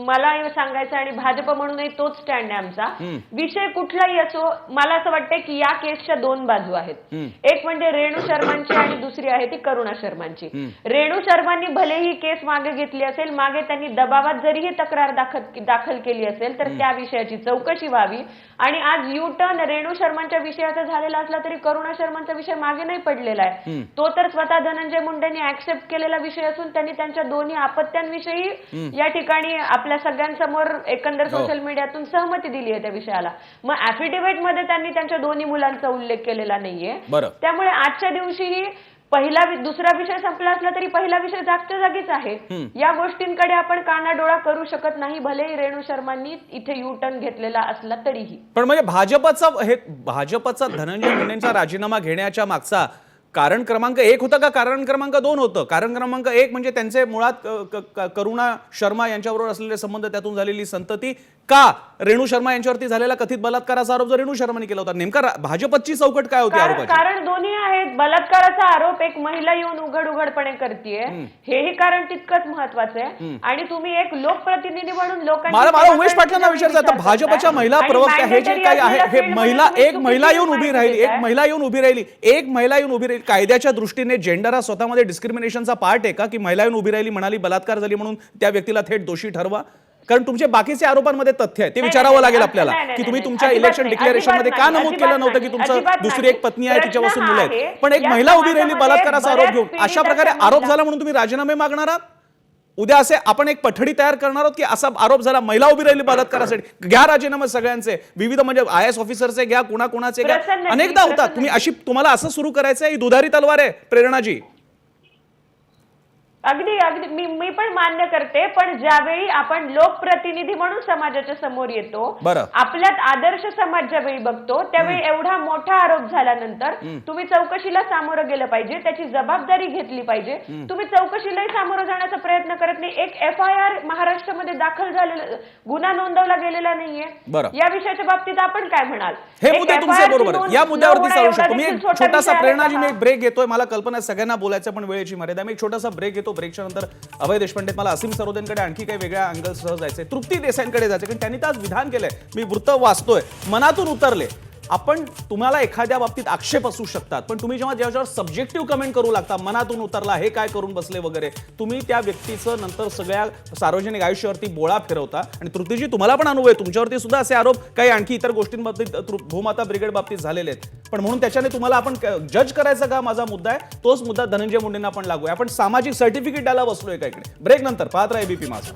मला सांगायचा आणि भाजप म्हणूनही तोच स्टँड आहे आमचा. विषय कुठलाही असो, मला असं वाटतंय की या केसच्या दोन बाजू आहेत. एक म्हणजे रेणू शर्मांची आणि दुसरी आहे ती करुणा शर्मांची. रेणू शर्मांनी भलेही केस मागे घेतली असेल, मागे त्यांनी दबावात जरी ही तक्रार दाखल केली असेल तर त्या विषयाची चौकशी व्हावी. आणि आज युटर्न रेणू शर्मांच्या विषयाचा झालेला असला तरी करुणा शर्मांचा विषय मागे नाही पडलेला आहे. तो तर स्वतः धनंजय मुंडेंनी ऍक्सेप्ट केलेला विषय असून त्यांनी त्यांच्या दोन्ही आपत्त्यांविषयी या ठिकाणी आपल्या सगळ्यांसमोर एकंदर सोशल मीडियातून सहमती दिली आहे त्या विषयाला. मग ऍफिडेव्हिट मध्ये त्यांनी त्यांच्या दोन्ही मुलांचा उल्लेख केलेला नाहीये. त्यामुळे आजच्या दिवशीही दुसरा विषय संपला असला तरी पहिला विषय जागच्या जागीच आहे. या गोष्टींकडे आपण कानाडोळा करू शकत नाही, भलेही रेणू शर्मांनी इथे यू टर्न घेतलेला असला तरीही. पण म्हणजे भाजपचा धनंजय मुंडेंचा राजीनामा घेण्याच्या मागचा कारण क्रमांक 1 होतं का कारण क्रमांक 2 होतं? कारण क्रमांक 1 म्हणजे त्यांचे मुळात करुणा शर्मा यांच्याबरोबर असलेले संबंध, त्यातून झालेली संतती, का रेणू शर्मा यांच्यावरती झालेला कथित बलात्काराचा आरोप जो रेणू शर्माने केला होता, नेमका भाजपची चौकट काय होती आरोपाची? कारण दोन्ही आहेत. बलात्काराचा आरोप एक महिला येऊन उघडपणे करतेय, हेही कारण तितकंच महत्वाचं आहे. आणि तुम्ही एक लोकप्रतिनिधी म्हणून मला उमेश पाटलांना विचारायचं आता, भाजपच्या महिला प्रवक्त्या हे जे काही आहे हे एक महिला येऊन उभी राहिली, कायद्याच्या दृष्टीने जेंडर हा स्वतःमध्ये डिस्क्रिमिनेशनचा पार्ट आहे का? की महिला येऊन उभी राहिली, म्हणाली बलात्कार झाली म्हणून त्या व्यक्तीला थेट दोषी ठरवा? कारण तुमचे बाकीचे आरोपांमध्ये तथ्य आहे ते विचारावं लागेल आपल्याला की तुम्ही तुमच्या इलेक्शन डिक्लेरेशन मध्ये का नमूद केलं नव्हतं की तुमचं दुसरी एक पत्नी आहे, तिच्यापासून मुलं आहेत, पण एक महिला उभी राहिली बलात्काराचा आरोप घेऊन. अशा प्रकारे आरोप झाला म्हणून तुम्ही राजीनामे मागणार आहात? उद्या असे आपण एक पठडी तयार करणार आहोत की असा आरोप झाला, महिला उभी राहिली बलात्कारासाठी, घ्या राजीनामे सगळ्यांचे, विविध म्हणजे IAS ऑफिसरचे घ्या, कुणाचे घ्या, अनेकदा होतात. तुम्हाला असं सुरू करायचं आहे, दुधारी तलवार आहे प्रेरणाजी? अगदी मी पण मान्य करते, पण ज्यावेळी आपण लोकप्रतिनिधी म्हणून समाजाच्या समोर येतो, आपल्यात आदर्श समाज ज्यावेळी बघतो, त्यावेळी एवढा मोठा आरोप झाल्यानंतर तुम्ही चौकशीला सामोरं गेलं पाहिजे, त्याची जबाबदारी घेतली पाहिजे. तुम्ही चौकशीलाही सामोरं जाण्याचा प्रयत्न करत नाही. एक FIR महाराष्ट्रामध्ये दाखल झालेला, गुन्हा नोंदवला गेलेला नाहीये. या विषयाच्या बाबतीत आपण काय म्हणाल? हे मुद्दे तुमचे बरोबर आहेत, या मुद्द्यावरती चालू शकतो. मी एक छोटासा प्रेरणाजी मी एक ब्रेक घेतोय, मला कल्पना आहे सगळ्यांना बोलायचं पण वेळेची मर्यादा, मी एक छोटासा ब्रेक घेतो. ब्रेकच्या नंतर अभय देशपांडे, मला असीम सरोदेंकडे आणखी काही वेगळ्या अँगलसह जायचंय, तृप्ती देसाईंकडे जायचं, कारण त्यांनी तर आज विधान केलंय, मी वृत्त वाचतोय, मनातून उतरले. तुम्हाला एखाद्या बाबतीत आक्षेप असू शकतात, पण तुम्ही जेव्हा सब्जेक्टिव्ह कमेंट करू लागता, मनातून उतरला, हे काय करून बसले वगैरे, तुम्ही त्या व्यक्तीचं नंतर सगळ्या सार्वजनिक आयुष्यावरती बोळा फिरवता. आणि तृप्तीजी, तुम्हाला पण अनुभव आहे, तुमच्यावरती सुद्धा असे आरोप काही आणखी इतर गोष्टींबाबतीत भूमाता ब्रिगेड बाबतीत झालेले आहेत, पण म्हणून त्याच्याने तुम्हाला आपण जज करायचं का? माझा मुद्दा आहे तोच मुद्दा धनंजय मुंडेंना पण लागू आहे. आपण सामाजिक सर्टिफिकेट द्यायला बसलोय का इकडे? ब्रेक नंतर पाहत राहा ABP माझा.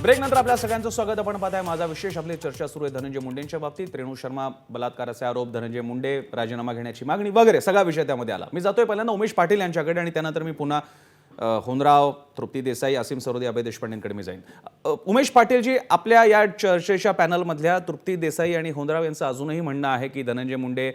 ब्रेक नंतर आपल्या सगळ्यांचं स्वागत. आपण पाहताय माझा विशेष. आपली चर्चा सुरू आहे धनंजय मुंडेंच्या बाबतीत. रेणू शर्मा बलात्काराचे आरोप, धनंजय मुंडे राजीनामा घेण्याची मागणी वगैरे सगळा विषय त्यामध्ये आला. मी जातोय पहिल्यांदा उमेश पाटील यांच्याकडे आणि त्यानंतर मी पुन्हा होनराव, तृप्ती देसाई, असीम सरोदे, अभय देशपांडेंकडे मी जाईन. उमेश पाटीलजी, आपल्या या चर्चेच्या पॅनलमधल्या तृप्ती देसाई आणि होनराव यांचं अजूनही म्हणणं आहे की धनंजय मुंडे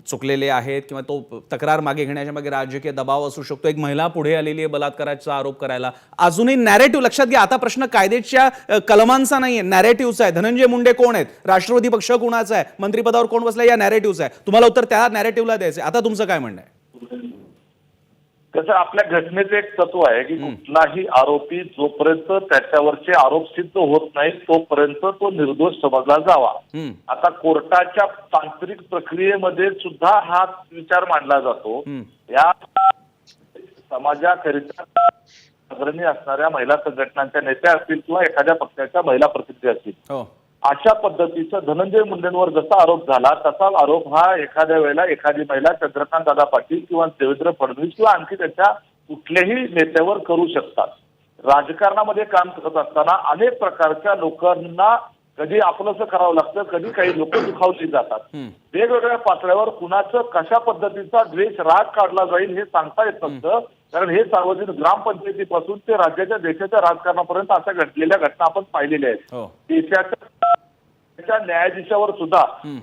चुकलेले आहेत किंवा तो तक्रार मागे घेण्याच्या मागे राजकीय दबाव असू शकतो. एक महिला पुढे आलेली आहे बलात्काराचा आरोप करायला. अजूनही नॅरेटिव्ह लक्षात घ्या, आता प्रश्न कायद्याच्या कलमांचा नाहीये, नॅरेटिव्हचा आहे. धनंजय मुंडे कोण आहेत, राष्ट्रवादी पक्ष कोणाचा आहे, मंत्रिपदावर कोण बसला, या नॅरेटिव्हचा आहे. तुम्हाला उत्तर त्या नॅरेटिव्हला द्यायचं. आता तुमचं काय म्हणणं आहे? कसं आपल्या घटनेचं एक तत्व आहे की कुठलाही आरोपी जोपर्यंत त्याच्यावरचे आरोप सिद्ध होत नाहीत तोपर्यंत तो निर्दोष समजला जावा. आता कोर्टाच्या तांत्रिक प्रक्रियेमध्ये सुद्धा हा विचार मांडला जातो. या समाजाकरिता अग्रणी असणाऱ्या महिला संघटनांच्या नेत्या असतील किंवा एखाद्या पक्षाच्या महिला प्रतिनिधी असतील, अशा पद्धतीचा धनंजय मुंडेंवर जसा आरोप झाला तसा आरोप हा एखाद्या वेळेला एखादी महिला चंद्रकांत दादा पाटील किंवा देवेंद्र फडणवीस किंवा आणखी त्याच्या कुठल्याही नेत्यावर करू शकतात. राजकारणामध्ये काम करत असताना अनेक प्रकारच्या लोकांना कधी आपलंसं करावं लागतं, कधी काही लोक दुखावली जातात. वेगवेगळ्या पातळ्यावर कुणाचं कशा पद्धतीचा द्वेष, राग काढला जाईल हे सांगता येत नसतं. कारण हे सार्वजनिक ग्रामपंचायतीपासून ते राज्याच्या देशाच्या राजकारणापर्यंत अशा घडलेल्या घटना आपण पाहिलेल्या आहेत. देशाच्या न्यायाधीशावर सुद्धा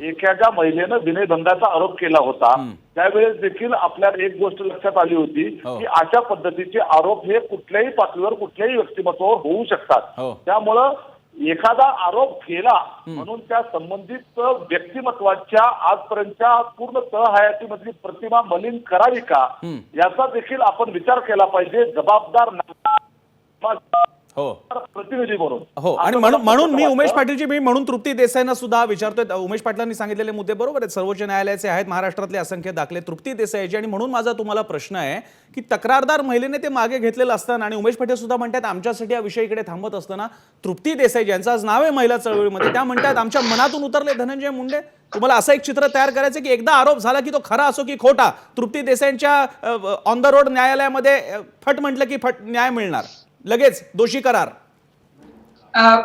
एखाद्या महिलेनं विनयभंगाचा आरोप केला होता. त्यावेळेस देखील आपल्याला एक गोष्ट लक्षात आली होती की अशा पद्धतीचे आरोप हे कुठल्याही पातळीवर कुठल्याही व्यक्तिमत्वावर होऊ शकतात. त्यामुळं एखादा आरोप केला म्हणून त्या संबंधित व्यक्तिमत्वाच्या आजपर्यंतच्या पूर्ण तळहयातीमधली प्रतिमा मलिन करावी का, याचा देखील आपण विचार केला पाहिजे जबाबदार प्रतिनिधी म्हणून. हो, आणि म्हणून मी उमेश पाटीलजी, मी म्हणून तृप्ती देसाईंना सुद्धा विचारतोय. उमेश पाटलांनी सांगितलेले मुद्दे बरोबर आहेत, सर्वोच्च न्यायालयाचे आहेत, महाराष्ट्रातले असंख्य दाखले तृप्ती देसाईचे. आणि म्हणून माझा तुम्हाला प्रश्न आहे की तक्रारदार महिलेने ते मागे घेतलेलं असताना, आणि उमेश पाटील सुद्धा म्हणतात आमच्यासाठी या विषयीकडे थांबत असताना, तृप्ती देसाई ज्यांचं आज नाव आहे महिला चळवळीमध्ये, त्या म्हणतात आमच्या मनातून उतरले धनंजय मुंडे. तुम्हाला असं एक चित्र तयार करायचं की एकदा आरोप झाला की तो खरा असो की खोटा, तृप्ती देसाईंच्या ऑन द रोड न्यायालयामध्ये फट म्हटलं की फट न्याय मिळणार, लगेच दोषी करार.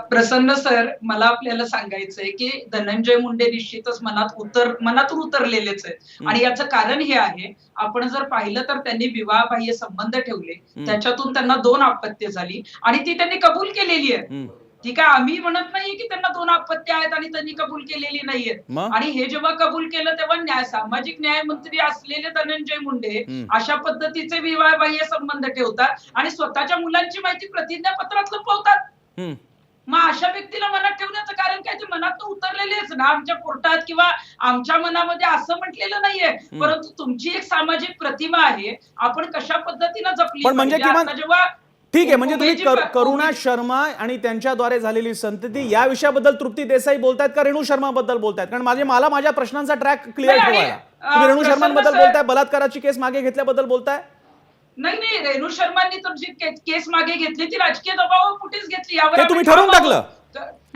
प्रसन्न सर, मला आपल्याला सांगायचंय की धनंजय मुंडे निश्चितच मनातून उतरलेलेच आहेत. आणि याचं कारण हे आहे, आपण जर पाहिलं तर त्यांनी विवाहबाह्य संबंध ठेवले, त्याच्यातून त्यांना 2 अपत्य झाली आणि ती त्यांनी कबूल केलेली आहे. ठीक आहे, आम्ही म्हणत नाहीये की त्यांना 2 अपत्य आहेत आणि त्यांनी कबूल केलेली नाहीयेत. आणि हे जेव्हा कबूल केलं तेव्हा सामाजिक न्याय मंत्री असलेले धनंजय मुंडे अशा पद्धतीचे विवाहबाह्य संबंध ठेवतात आणि स्वतःच्या मुलांची माहिती प्रतिज्ञापत्रात लपवतात. मग अशा व्यक्तीला मनात ठेवण्याचं कारण काय? ते मनात उतरलेलेच ना आमच्या कोर्टात किंवा आमच्या मनामध्ये असं म्हटलेलं नाहीये, परंतु तुमची एक सामाजिक प्रतिमा आहे, आपण कशा पद्धतीनं जपली. पण म्हणजे किमान जेव्हा ठीक आहे, म्हणजे तुम्ही करुणा शर्मा आणि त्यांच्याद्वारे झालेली संतती या विषयाबद्दल तृप्ती देसाई बोलतायत का रेणू शर्मा बद्दल बोलतायत? कारण मला माझ्या प्रश्नांचा ट्रॅक क्लिअर ठेवायला. तुम्ही रेणू शर्मांबद्दल बोलताय, बलात्काराची केस मागे घेतल्याबद्दल बोलताय? नाही, रेणू शर्मांनी तर जी केस मागे घेतली ती राजकीय दबाव कुठेच घेतली, यावर तुम्ही ठरवून टाकलं,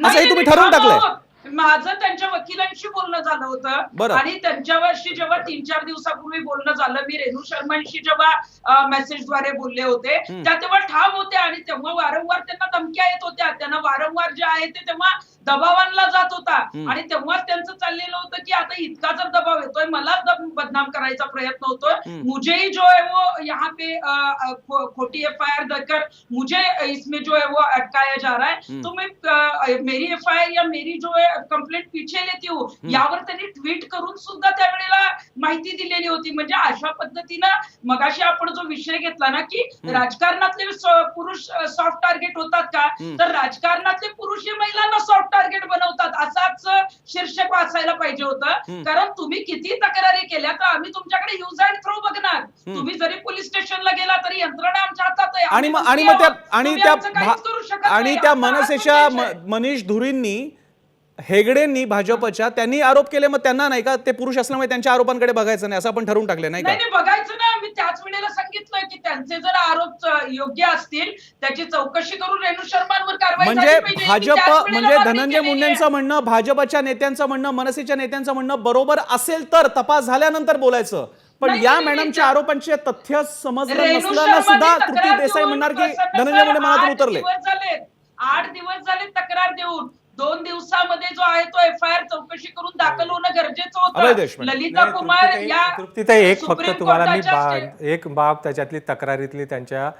असंही तुम्ही ठरवून टाकलंय. माझं त्यांच्या वकिलांशी बोलणं झालं होतं आणि त्यांच्यावरशी जेव्हा 3-4 दिवसापूर्वी बोलणं झालं, मी रेणू शर्मांशी जेव्हा मेसेजद्वारे बोलले होते त्या तेव्हा ठाम होत्या आणि तेव्हा वारंवार त्यांना धमक्या येत होत्या. त्यांना वारंवार जे आहे ते तेव्हा दबाव आणला जात होता आणि तेव्हाच त्यांचं चाललेलं होतं की आता इतका जर दबाव येतोय, मला बदनाम करायचा प्रयत्न होतोय, मुझे जो है वो यहाँ पे खोटी FIR देकर मुझे इसमें जो है वो अटकाया जा रहा है, तो मैं मेरी FIR या मेरी जो है कंप्लेंट पीछे लेती हूँ, यावर त्यांनी ट्विट करून सुद्धा त्यावेळेला माहिती दिलेली होती. म्हणजे अशा पद्धतीनं मगाशी आपण जो विषय घेतला ना की राजकारणातले पुरुष सॉफ्ट टार्गेट होतात का, तर राजकारणातले पुरुष हे महिलांना सॉफ्ट टार्गेट बनवतात, असाच शीर्षक वाचायला पाहिजे होतं. कारण तुम्ही किती तक्रारी केल्या तर आम्ही तुमच्याकडे यूज अँड थ्रो बघणार. तुम्ही जरी पोलीस स्टेशनला गेला तरी यंत्रणा आमच्या हातात आहे आणि त्या मनसेच्या मनीष धुरींनी, हेगडेंनी, भाजपच्या, त्यांनी आरोप केले, मग त्यांना नाही का ते पुरुष असल्यामुळे त्यांच्या आरोपांकडे बघायचं नाही असं आपण ठरवून टाकले नाही का? नाही, बघायचं नाही. मी त्याच वेळेला सांगितलंय की त्यांचे जर आरोप योग्य असतील त्याची चौकशी करून रेणू शर्मांवर कारवाई म्हणजे भाजप, म्हणजे धनंजय मुंडेंचं म्हणणं, भाजपच्या नेत्यांचं म्हणणं, मनसेच्या नेत्यांचं म्हणणं बरोबर असेल तर तपास झाल्यानंतर बोलायचं. पण या मॅडमच्या आरोपांचे तथ्य समजलं नसल्यानं सुद्धा तृप्ती देसाई म्हणणार की धनंजय मुंडे मनातून उतरले. 8 दिवस झाले तक्रार देऊन, 2 दिवसामध्ये जो आहे तो FIR चौकशी करून दाखल होणं गरजेचं अभय होतं. देशमुख. ललिता कुमार या तृप्तीताई, एक फक्त सुप्रीम तुम्हाला मी कोर्टाच्या एक बाब त्याच्यातली तक्रारीतली त्यांच्या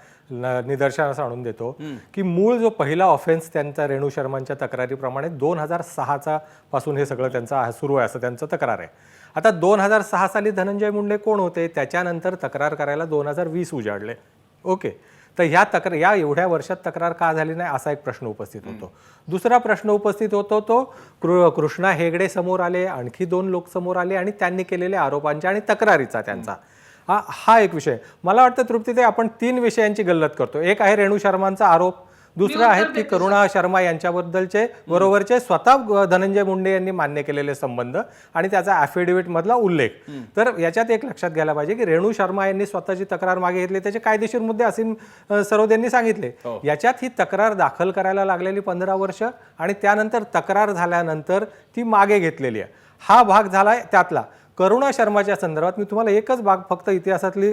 निदर्शनास आणून देतो की मूळ जो पहिला ऑफेन्स त्यांचा रेणू शर्मांच्या तक्रारीप्रमाणे 2006 पासून हे सगळं त्यांचं सुरू आहे असं त्यांचं तक्रार आहे. आता 2006 साली धनंजय मुंडे कोण होते, त्याच्यानंतर तक्रार करायला 2020 उजाडले. ओके, तर या एवढ्या वर्षात तक्रार का झाली नाही असा एक प्रश्न उपस्थित होतो. दुसरा प्रश्न उपस्थित होतो तो कृष्णा हेगडे समोर आले, आणखी 2 लोक समोर आले आणि त्यांनी केलेल्या आरोपांच्या आणि तक्रारीचा त्यांचा हा एक विषय. मला वाटतं तृप्तीताई आपण 3 विषयांची गल्लत करतो. एक आहे रेणू शर्मांचा आरोप, दुसरा आहे की करुणा शर्मा यांच्याबद्दलचे बरोबरचे स्वतः धनंजय मुंडे यांनी मान्य केलेले संबंध आणि त्याचा ॲफिडेव्हिट मधला उल्लेख. तर याच्यात एक लक्षात घ्यायला पाहिजे की रेणू शर्मा यांनी स्वतःची तक्रार मागे घेतली, त्याचे कायदेशीर मुद्दे असीम सरोद यांनी सांगितले. याच्यात ही तक्रार दाखल करायला लागलेली 15 वर्ष आणि त्यानंतर तक्रार झाल्यानंतर ती मागे घेतलेली आहे. हा भाग झालाय त्यातला. करुणा शर्माच्या संदर्भात मी तुम्हाला एकच भाग फक्त इतिहासातली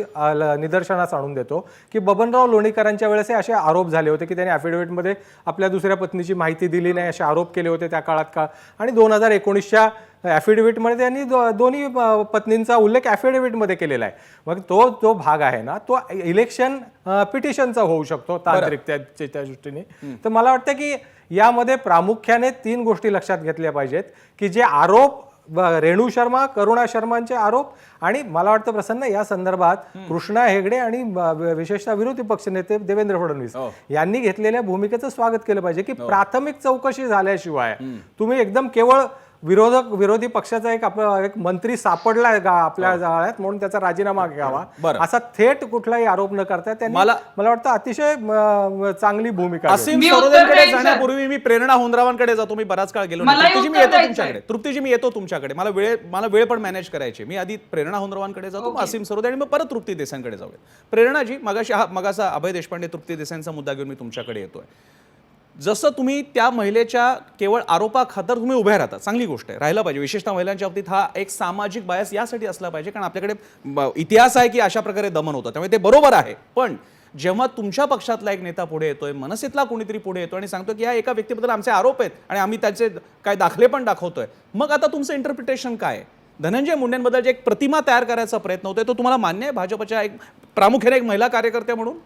निदर्शनास आणून देतो की बबनराव लोणीकरांच्या वेळेस असे आरोप झाले होते की त्यांनी ॲफिडेव्हिटमध्ये आपल्या दुसऱ्या पत्नीची माहिती दिली नाही असे आरोप केले होते त्या काळात आणि 2019च्या ॲफिडेव्हिटमध्ये त्यांनी दोन्ही पत्नींचा उल्लेख ॲफिडेव्हिटमध्ये केलेला आहे. मग तो भाग आहे ना तो इलेक्शन पिटिशनचा होऊ शकतो तांत्रिक त्या दृष्टीने. तर मला वाटतं की यामध्ये प्रामुख्याने 3 गोष्टी लक्षात घेतल्या पाहिजेत की जे आरोप रेणू शर्मा, करुणा शर्मांचे आरोप आणि मला वाटतं प्रसन्न या संदर्भात कृष्णा हेगडे आणि विशेषतः विरोधी पक्षनेते देवेंद्र फडणवीस यांनी घेतलेल्या भूमिकेचं स्वागत केलं पाहिजे की प्राथमिक चौकशी झाल्याशिवाय तुम्ही एकदम केवळ विरोधी पक्षाचा एक मंत्री सापडलाय का आपल्या जाळ्यात म्हणून त्याचा राजीनामा घ्यावा असा थेट कुठलाही आरोप न करता त्यांनी मला वाटतं अतिशय चांगली भूमिका. असीम सरोदेंकडे जाण्यापूर्वी मी प्रेरणा हुंद्रावांकडे जातो. मी बराच काळ गेलो नाही. तृप्तीजी मी येतो तुमच्याकडे. तृप्तीजी मी येतो तुमच्याकडे. मला वेळ पण मॅनेज करायची. मी आधी प्रेरणा हुंद्रावांकडे जातो, मग असीम सरोदे आणि मग परत तृप्ती देसाईंकडे जाऊया. प्रेरणाजी, मगाचा अभय देशपांडे तृप्ती देसाईंचा मुद्दा घेऊन मी तुमच्याकडे येतोय. जसं तुम्ही त्या महिलेच्या केवळ आरोपाखातर तुम्ही उभ्या राहता, चांगली गोष्ट आहे, राहिला पाहिजे. विशेषतः महिलांच्या बाबतीत हा एक सामाजिक बायस यासाठी असला पाहिजे कारण आपल्याकडे इतिहास आहे की अशा प्रकारे दमन होतं, त्यामुळे ते बरोबर आहे. पण जेव्हा तुमच्या पक्षातला एक नेता पुढे येतोय, मनसेतला कोणीतरी पुढे येतो आणि सांगतो की या एका व्यक्तीबद्दल आमचे आरोप आहेत आणि आम्ही त्याचे काय दाखले पण दाखवतोय, मग आता तुमचं इंटरप्रिटेशन काय आहे? धनंजय मुंडेंबद्दल जे एक प्रतिमा तयार करायचा प्रयत्न होतोय तो तुम्हाला मान्य आहे भाजपच्या एक प्रामुख्याने एक महिला कार्यकर्त्या म्हणून?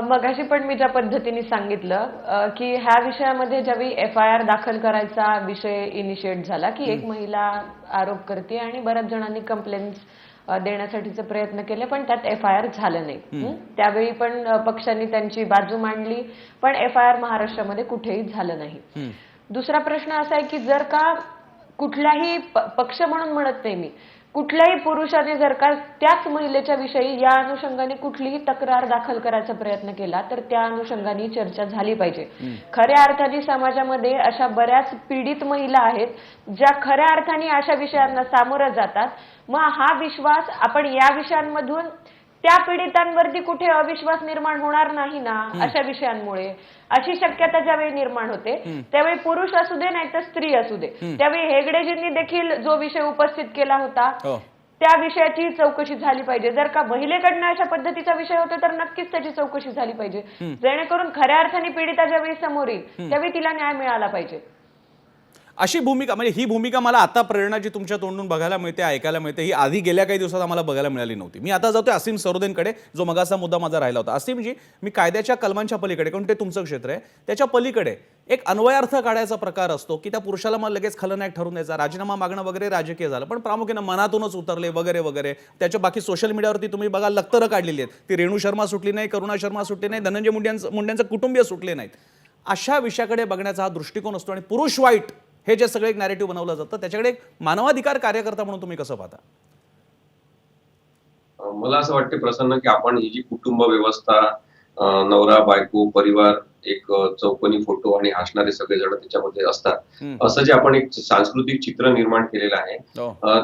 मगाशी पण मी ज्या पद्धतीने सांगितलं की ह्या विषयामध्ये ज्यावेळी FIR दाखल करायचा विषय इनिशिएट झाला की एक महिला आरोप करते आणि बऱ्याच जणांनी कंप्लेंट्स देण्यासाठीचे प्रयत्न केले पण त्यात FIR झालं नाही. त्यावेळी पण पक्षांनी त्यांची बाजू मांडली पण FIR महाराष्ट्रामध्ये कुठेही झालं नाही. दुसरा प्रश्न असा आहे की जर का कुठलाही पक्ष म्हणून म्हणत नाही मी, कुठल्याही पुरुषाने जर का त्याच महिलेच्या विषयी या अनुषंगाने कुठलीही तक्रार दाखल करायचा प्रयत्न केला तर त्या अनुषंगाने चर्चा झाली पाहिजे. खऱ्या अर्थाने समाजामध्ये अशा बऱ्याच पीडित महिला आहेत ज्या खऱ्या अर्थाने अशा विषयांना सामोरं जातात. मग हा विश्वास आपण या विषयांमधून त्या पीडितांवरती कुठे अविश्वास निर्माण होणार नाही ना अशा विषयांमुळे. अशी शक्यता ज्यावेळी निर्माण होते त्यावेळी पुरुष असू दे नाही तर स्त्री असू दे, त्यावेळी हेगडेजींनी देखील जो विषय उपस्थित केला होता त्या विषयाची चौकशी झाली पाहिजे. जर का महिलेकडनं अशा पद्धतीचा विषय होता तर नक्कीच त्याची चौकशी झाली पाहिजे जेणेकरून खऱ्या अर्थाने पीडिता ज्यावेळी समोर येईल त्यावेळी तिला न्याय मिळाला पाहिजे. अशी भूमिका म्हणजे ही भूमिका मला आता प्रेरणा जी तुमच्या तोंडून बघायला मिळते, ऐकायला मिळते, ही आधी गेल्या काही दिवसात आम्हाला बघायला मिळाली नव्हती. मी आता जातोय असीम सरोदेंकडे, जो मगाचा मुद्दा माझा राहिला होता. असीमजी, मी कायद्याच्या कलमांच्या पलीकडे, कारण ते तुमचं क्षेत्र आहे, त्याच्या पलीकडे एक अन्वयार्थ काढायचा प्रकार असतो की त्या पुरुषाला मला लगेच खलनायक ठरवून द्यायचा, राजीनामा मागणं वगैरे राजकीय झालं, पण प्रामुख्याने मनातूनच उतरले वगैरे वगैरे. त्याच्या बाकी सोशल मीडियावरती तुम्ही बघा लक्तरं काढलेली आहेत. ती रेणू शर्मा सुटली नाही, करुणा शर्मा सुटली नाही, धनंजय मुंडेंचं कुटुंबीय सुटले नाहीत. अशा विषयाकडे बघण्याचा हा दृष्टिकोन असतो आणि पुरुष वाईट हे जे सगळं एक नॅरेटिव्ह बनवलं जातं त्याच्याकडे एक मानवाधिकार कार्यकर्ता म्हणून तुम्ही कसं पाहता? मला असं वाटतं प्रसन्न की आपण ही जी कुटुंब व्यवस्था, नवरा बायको परिवार, एक चौकोनी फोटो आणि हसणारे सगळेजण त्याच्यामध्ये असतात, असं जे आपण एक सांस्कृतिक चित्र निर्माण केलेलं आहे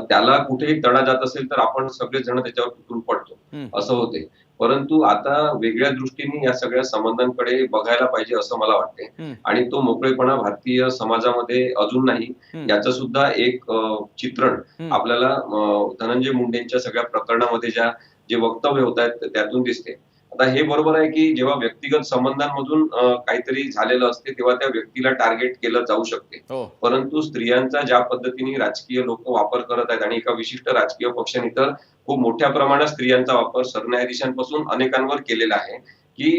त्याला कुठेही तडा जात असेल तर आपण सगळेजण त्याच्यावर तुटून पडतो असं होते. परंतु आता वेगळ्या दृष्टीने या सगळ्या संबंधांकडे बघायला पाहिजे असं मला वाटते आणि तो मोकळेपणा भारतीय समाजामध्ये अजून नाही याचं सुद्धा एक चित्रण आपल्याला धनंजय मुंडेंच्या सगळ्या प्रकरणामध्ये जे वक्तव्य होत आहेत त्यातून दिसते. आता हे बरोबर आहे की जेव्हा व्यक्तिगत संबंधांमधून काहीतरी झालेलं असते तेव्हा त्या व्यक्तीला टार्गेट केलं जाऊ शकते. परंतु स्त्रियांचा ज्या पद्धतीने राजकीय लोक वापर करत आहेत आणि एका विशिष्ट राजकीय पक्षाने तर खूप मोठ्या प्रमाणात स्त्रियांचा वापर सरन्यायाधीशांपासून अनेकांवर केलेला आहे की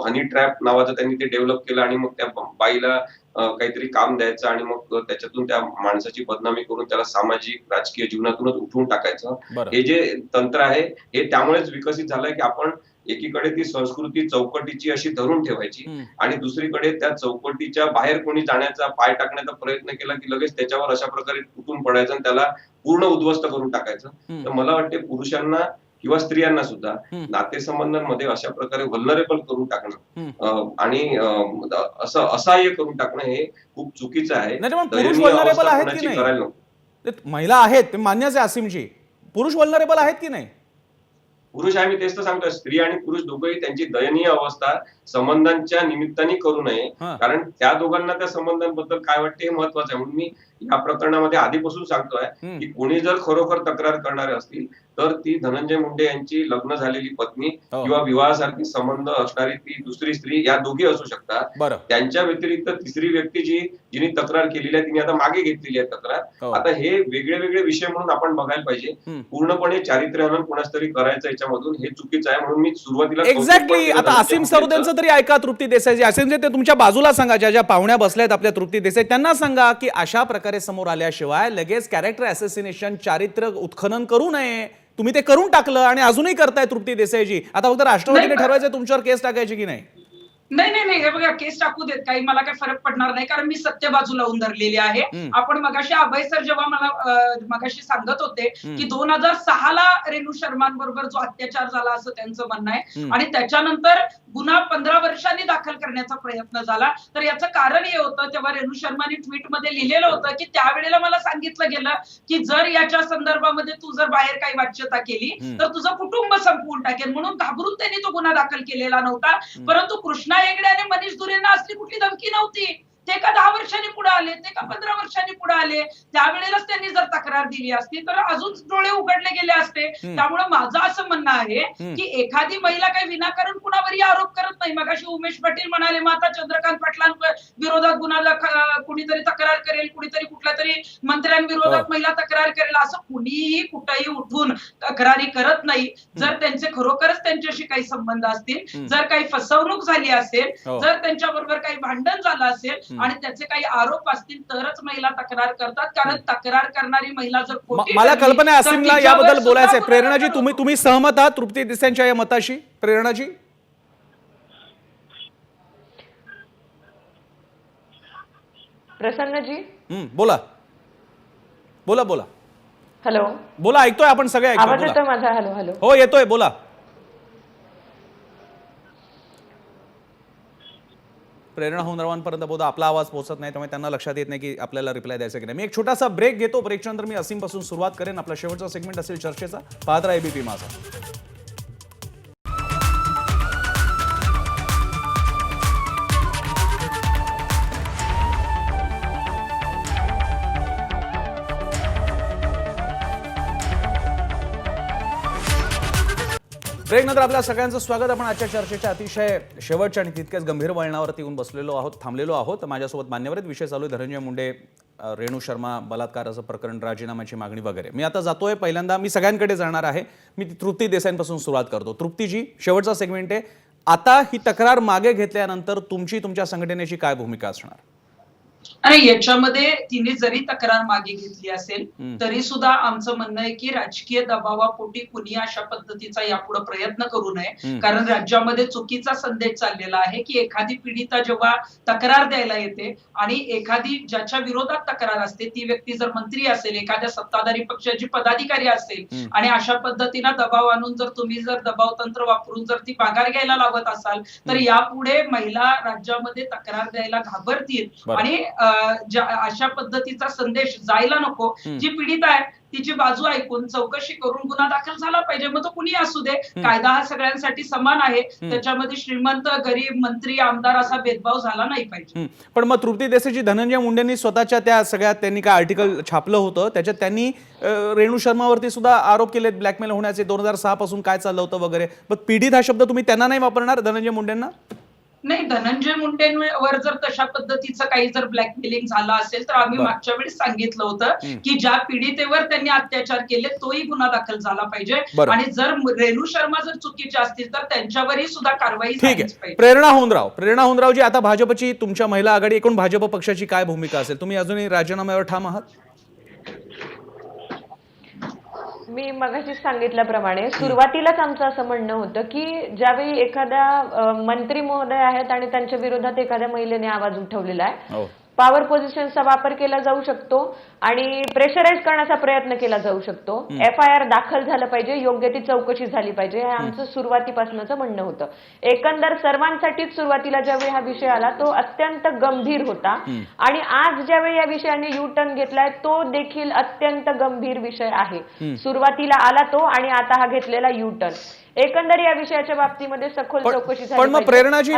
हनी ट्रॅप नावाचं त्यांनी ते डेव्हलप केलं आणि मग त्या बाईला काहीतरी काम द्यायचं आणि मग त्याच्यातून त्या माणसाची बदनामी करून त्याला सामाजिक राजकीय जीवनातूनच उठवून टाकायचं. हे जे तंत्र आहे हे त्यामुळेच विकसित झालंय की आपण एकीकडे ती संस्कृती चौकटीची अशी धरून ठेवायची आणि दुसरीकडे त्या चौकटीच्या बाहेर कोणी जाण्याचा पाय टाकण्याचा प्रयत्न केला की लगेच त्याच्यावर अशा प्रकारे तुटून पडायचं आणि त्याला पूर्ण उद्ध्वस्त करून टाकायचं. तर मला वाटते पुरुषांना किंवा स्त्रियांना सुद्धा नातेसंबंधांमध्ये अशा प्रकारे व्हल्नरेबल करून टाकणं आणि असं असहाय्य करून टाकणं हे खूप चुकीचं आहे. पुरुष व्हल्नरेबल आहेत की नाही? महिला आहेत मान्यच आहे असीमजी, पुरुष व्हल्नरेबल आहेत की नाही? पुरुष आहे, मी तेच तर सांगतोय, स्त्री आणि पुरुष दोघंही त्यांची दयनीय अवस्था संबंधांच्या निमित्ताने करू नये, कारण त्या दोघांना त्या संबंधांबद्दल काय वाटते हे महत्वाचं आहे. म्हणून मी या प्रकरणामध्ये आधीपासून सांगतोय की कोणी जर खरोखर तक्रार करणारे असतील तर ती धनंजय मुंडे यांची लग्न झालेली पत्नी किंवा विवाहासारखी संबंध असणारी ती दुसरी स्त्री, या दोघी असू शकतात. त्यांच्या व्यतिरिक्त तिसरी व्यक्ती जिने तक्रार केलेली आहे तिने आता मागे घेतलेली आहे तक्रार. आता हे वेगळे वेगळे विषय म्हणून आपण बघायला पाहिजे. पूर्णपणे चारित्र्यहनन कोणाच तरी करायचं याच्यामधून हे चुकीचं आहे. म्हणून मी सुरुवातीला एक्झॅक्टली आता असीम सरोदेंचं तरी ऐका, तृप्ती देसाई असीम ते तुमच्या बाजूला सांगा, ज्या पाहुण्या बसल्यात आपल्या तृप्ती देसाई त्यांना सांगा की अशा प्रकारे समोर आल्याशिवाय लगेच कॅरेक्टर असॅसिनेशन, चारित्र्य उत्खनन करू नये. तुम्ही ते करून टाकलं आणि अजूनही करताय तृप्ती देसाईजी. आता फक्त राष्ट्रवादीने ठरवायचं तुमच्यावर केस टाकायची की नाही. नाही हे बघा, केस टाकू देत, काही मला काही फरक पडणार नाही, कारण मी सत्य बाजू लावून धरलेली आहे. आपण मगाशी अभय सर जेव्हा मला मगाशी सांगत होते की 2006ला रेणू शर्मांबरोबर जो अत्याचार झाला असं त्यांचं म्हणणं आहे आणि त्याच्यानंतर गुन्हा 15 वर्षांनी दाखल करण्याचा प्रयत्न झाला. तर याचं कारण हे होतं, तेव्हा रेणू शर्मांनी ट्विटमध्ये लिहिलेलं होतं की त्यावेळेला मला सांगितलं गेलं की जर याच्या संदर्भामध्ये तू जर बाहेर काही वाच्यता केली तर तुझं कुटुंब संपवून टाकेल, म्हणून घाबरून त्यांनी तो गुन्हा दाखल केलेला नव्हता. परंतु कृष्णा हेगडे आणि मनीष दुरेंना असली कुठली धमकी नव्हती. ते का 10 वर्षांनी पुढे आले, ते का 15 वर्षांनी पुढे आले, त्यावेळेलाच त्यांनी जर तक्रार दिली असती तर अजून डोळे उघडले गेले असते. त्यामुळे माझं असं म्हणणं आहे की एखादी महिला काही विनाकारण कुणावरही आरोप करत नाही. मगाशी उमेश पाटील म्हणाले मग आता चंद्रकांत पाटलांविरोधात गुन्हा कुणीतरी तक्रार करेल, कुणीतरी कुठल्या तरी मंत्र्यांविरोधात महिला तक्रार करेल, असं कुणीही कुठेही उठून तक्रारी करत नाही. जर त्यांचे खरोखरच त्यांच्याशी काही संबंध असतील, जर काही फसवणूक झाली असेल, जर त्यांच्याबरोबर काही भांडण झालं असेल आणि त्याचे काही आरोप असतील तरच महिला तक्रार करतात. कारण तक्रार करणारी महिला जर खोटी मला कल्पना आहे असीमला याबद्दल बोलायचंय. प्रेरणाजी तुम्ही सहमत आहात तृप्ती देसाईंच्या या मताशी? प्रेरणाजी. प्रसन्नजी बोला बोला बोला. हॅलो बोला, ऐकतोय आपण सगळे ऐकतोय. आवाज येतोय माझा? Hello hello. हो येतोय, बोला. प्रेरणा हुनरवांपर्यंत बहुधा आपला आवाज पोहोचत नाही, त्यामुळे त्यांना लक्षात येत नाही की आपल्याला रिप्लाय द्यायचा की नाही. मी एक छोटासा ब्रेक घेतो. ब्रेकच्या नंतर मी असीम पासून सुरुवात करेन. आपला शेवटचा सेगमेंट असेल चर्चेचा. पाहत राहा एबीपी माझा. ब्रेक नंतर आपल्या सगळ्यांचं स्वागत. आपण आजच्या चर्चेच्या अतिशय शेवटच्या आणि तितक्याच गंभीर वळणावरती येऊन थांबलेलो आहोत. माझ्यासोबत मान्यवर विषय चालू आहे, धनंजय मुंडे, रेणू शर्मा बलात्काराचं प्रकरण, राजीनाम्याची मागणी वगैरे. मी आता जातोय, पहिल्यांदा मी सगळ्यांकडे जाणार आहे. मी तृप्ती देसाईंपासून सुरुवात करतो. तृप्तीजी, शेवटचा सेगमेंट आहे. आता ही तक्रार मागे घेतल्यानंतर तुमच्या संघटनेची काय भूमिका असणार? आणि याच्यामध्ये तिने जरी तक्रार मागे घेतली असेल तरी सुद्धा आमचं म्हणणं आहे की राजकीय दबावापोटी कुणी अशा पद्धतीचा यापुढे प्रयत्न करू नये. कारण राज्यामध्ये चुकीचा संदेश चाललेला आहे की एखादी पीडिता जेव्हा तक्रार द्यायला येते आणि एखादी ज्याच्या विरोधात तक्रार असते ती व्यक्ती जर मंत्री असेल, एखाद्या सत्ताधारी पक्षाची पदाधिकारी असेल आणि अशा पद्धतीनं दबाव आणून जर तुम्ही जर दबाव तंत्र वापरून जर ती माघार घ्यायला लावत असाल तर यापुढे महिला राज्यामध्ये तक्रार द्यायला घाबरतील आणि अशा पद्धतीचा संदेश जायला नको. जी पीडित आहे तिची बाजू ऐकून चौकशी करून गुन्हा दाखल झाला पाहिजे. मग तो कुणी असू दे, कायदा हा सगळ्यांसाठी समान आहे. त्याच्यामध्ये श्रीमंत, गरीब, मंत्री, आमदार असा भेदभाव झाला नाही पाहिजे. पण मग तृप्ती देसाईची धनंजय मुंडेंनी स्वतःच्या त्या सगळ्यात त्यांनी काय आर्टिकल छापलं होतं त्याच्यात त्यांनी रेणू शर्मावरती सुद्धा आरोप केलेत ब्लॅकमेल होण्याचे 2006 पासून काय चाललं होतं वगैरे. मग पीडित हा शब्द तुम्ही त्यांना नाही वापरणार, धनंजय मुंडेंना? नाही, धनंजय मुंडेंवर जर तशा पद्धतीचं काही जर ब्लॅकमेलिंग झालं असेल तर आम्ही मागच्या वेळेस सांगितलं होतं की ज्या पीडितेवर त्यांनी अत्याचार केले तोही गुन्हा दाखल झाला पाहिजे. आणि जर रेणू शर्मा जर चुकीचे असतील तर त्यांच्यावरही सुद्धा कारवाई झालीच पाहिजे. प्रेरणा होनरावजी, आता भाजपची, तुमच्या महिला आघाडी, एकूण भाजप पक्षाची काय भूमिका असेल? तुम्ही अजूनही राजीनाम्यावर ठाम आहात? मी मगाशीच सांगितल्याप्रमाणे सुरुवातीलाच आमचं असं म्हणणं होतं की ज्यावेळी एखाद्या मंत्री महोदय आहेत आणि त्यांच्या विरोधात एखाद्या महिलेने आवाज उठवलेला आहे, पॉवर पोझिशनचा वापर केला जाऊ शकतो आणि प्रेशराईज करण्याचा प्रयत्न केला जाऊ शकतो. FIR दाखल झालं पाहिजे, योग्य ती चौकशी झाली पाहिजे, हे आमचं सुरुवातीपासूनच म्हणणं होतं. एकंदर सर्वांसाठीच सुरुवातीला ज्यावेळी हा विषय आला तो अत्यंत गंभीर होता आणि आज ज्यावेळी या विषयाने यू टर्न घेतलाय तो देखील अत्यंत गंभीर विषय आहे. सुरुवातीला आला तो आणि आता हा घेतलेला यू टर्न. एकंदर या विषयाच्या बाबतीमध्ये सखोल चौकशी झाली. पण मग प्रेरणाजी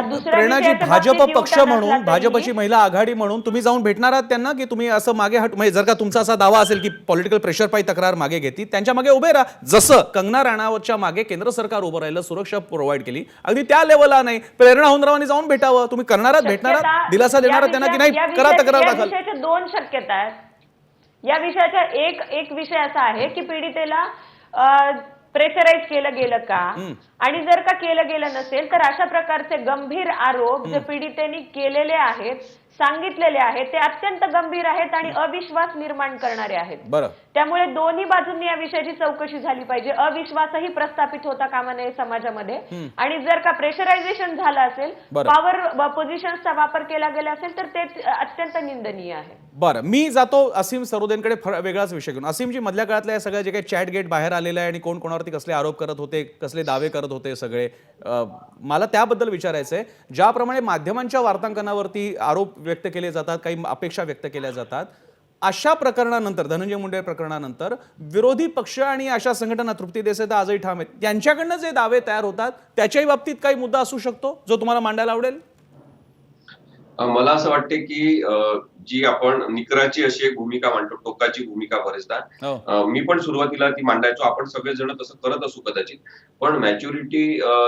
भाजप पक्ष म्हणून, भाजपची महिला आघाडी म्हणून तुम्ही जाऊन भेटणार आहात त्यांना की तुम्ही असं मागे म्हणजे जर का तुमचा असा दावा असेल की पॉलिटिकल प्रेशर पायी तक्रार मागे घेतली, त्यांच्या मागे उभे राहा, जसं कंगना राणावतच्या मागे केंद्र सरकार उभं राहिलं, सुरक्षा प्रोव्हाइड केली, अगदी त्या लेवलला नाही प्रेरणा होनरावांनी जाऊन भेटावं. तुम्ही करणार आहात, भेटणार आहात, दिलासा देणार आहात त्यांना की नाही करा तक्रार दाखल? विषयाच्या दोन शक्यता आहेत. या विषयाचा एक विषय असा आहे की पीडितेला प्रेशराईज केलं गेलं का, आणि जर का केलं गेलं नसेल तर अशा प्रकारचे गंभीर आरोप जे पीडितेने केलेले आहेत, सांगितलेले आहेत, ते अत्यंत गंभीर आहेत आणि अविश्वास निर्माण करणारे आहेत. त्यामुळे दोन्ही बाजूंनी या विषयाची चौकशी झाली पाहिजे. अविश्वासही प्रस्थापित होता कामा नये समाजामध्ये. आणि जर का प्रेशरायझेशन झालं असेल, पॉवर पोझिशन्सचा वापर केला गेला असेल तर ते अत्यंत निंदनीय आहे. बरं, मी जातो असीम सरोदेंकडे. वेगळाच विषय घेऊन असीमजी, मधल्या काळातल्या सगळ्या जे काही चॅट गेट बाहेर आलेलं आहे आणि कोण कोणावरती कसले आरोप करत होते, कसले दावे करत होते सगळे, मला त्याबद्दल विचारायचं आहे. ज्याप्रमाणे माध्यमांच्या वार्तांकनावरती आरोप व्यक्त केले जातात, काही अपेक्षा व्यक्त केल्या जातात, अशा प्रकरणानंतर, धनंजय मुंडे प्रकरणानंतर विरोधी पक्ष आणि अशा संघटना, तृप्ती देसाई तर आजही ठाम आहेत, त्यांच्याकडनं जे दावे तयार होतात त्याच्याही बाबतीत काही मुद्दा असू शकतो जो तुम्हाला मांडायला आवडेल? मला असं वाटते की जी आपण निकराची अशी एक भूमिका मांडतो, टोकाची भूमिका बरेचदा, मी पण सुरुवातीला ती मांडायचो, आपण सगळेजण तसं करत असू कदाचित, पण मॅच्युरिटी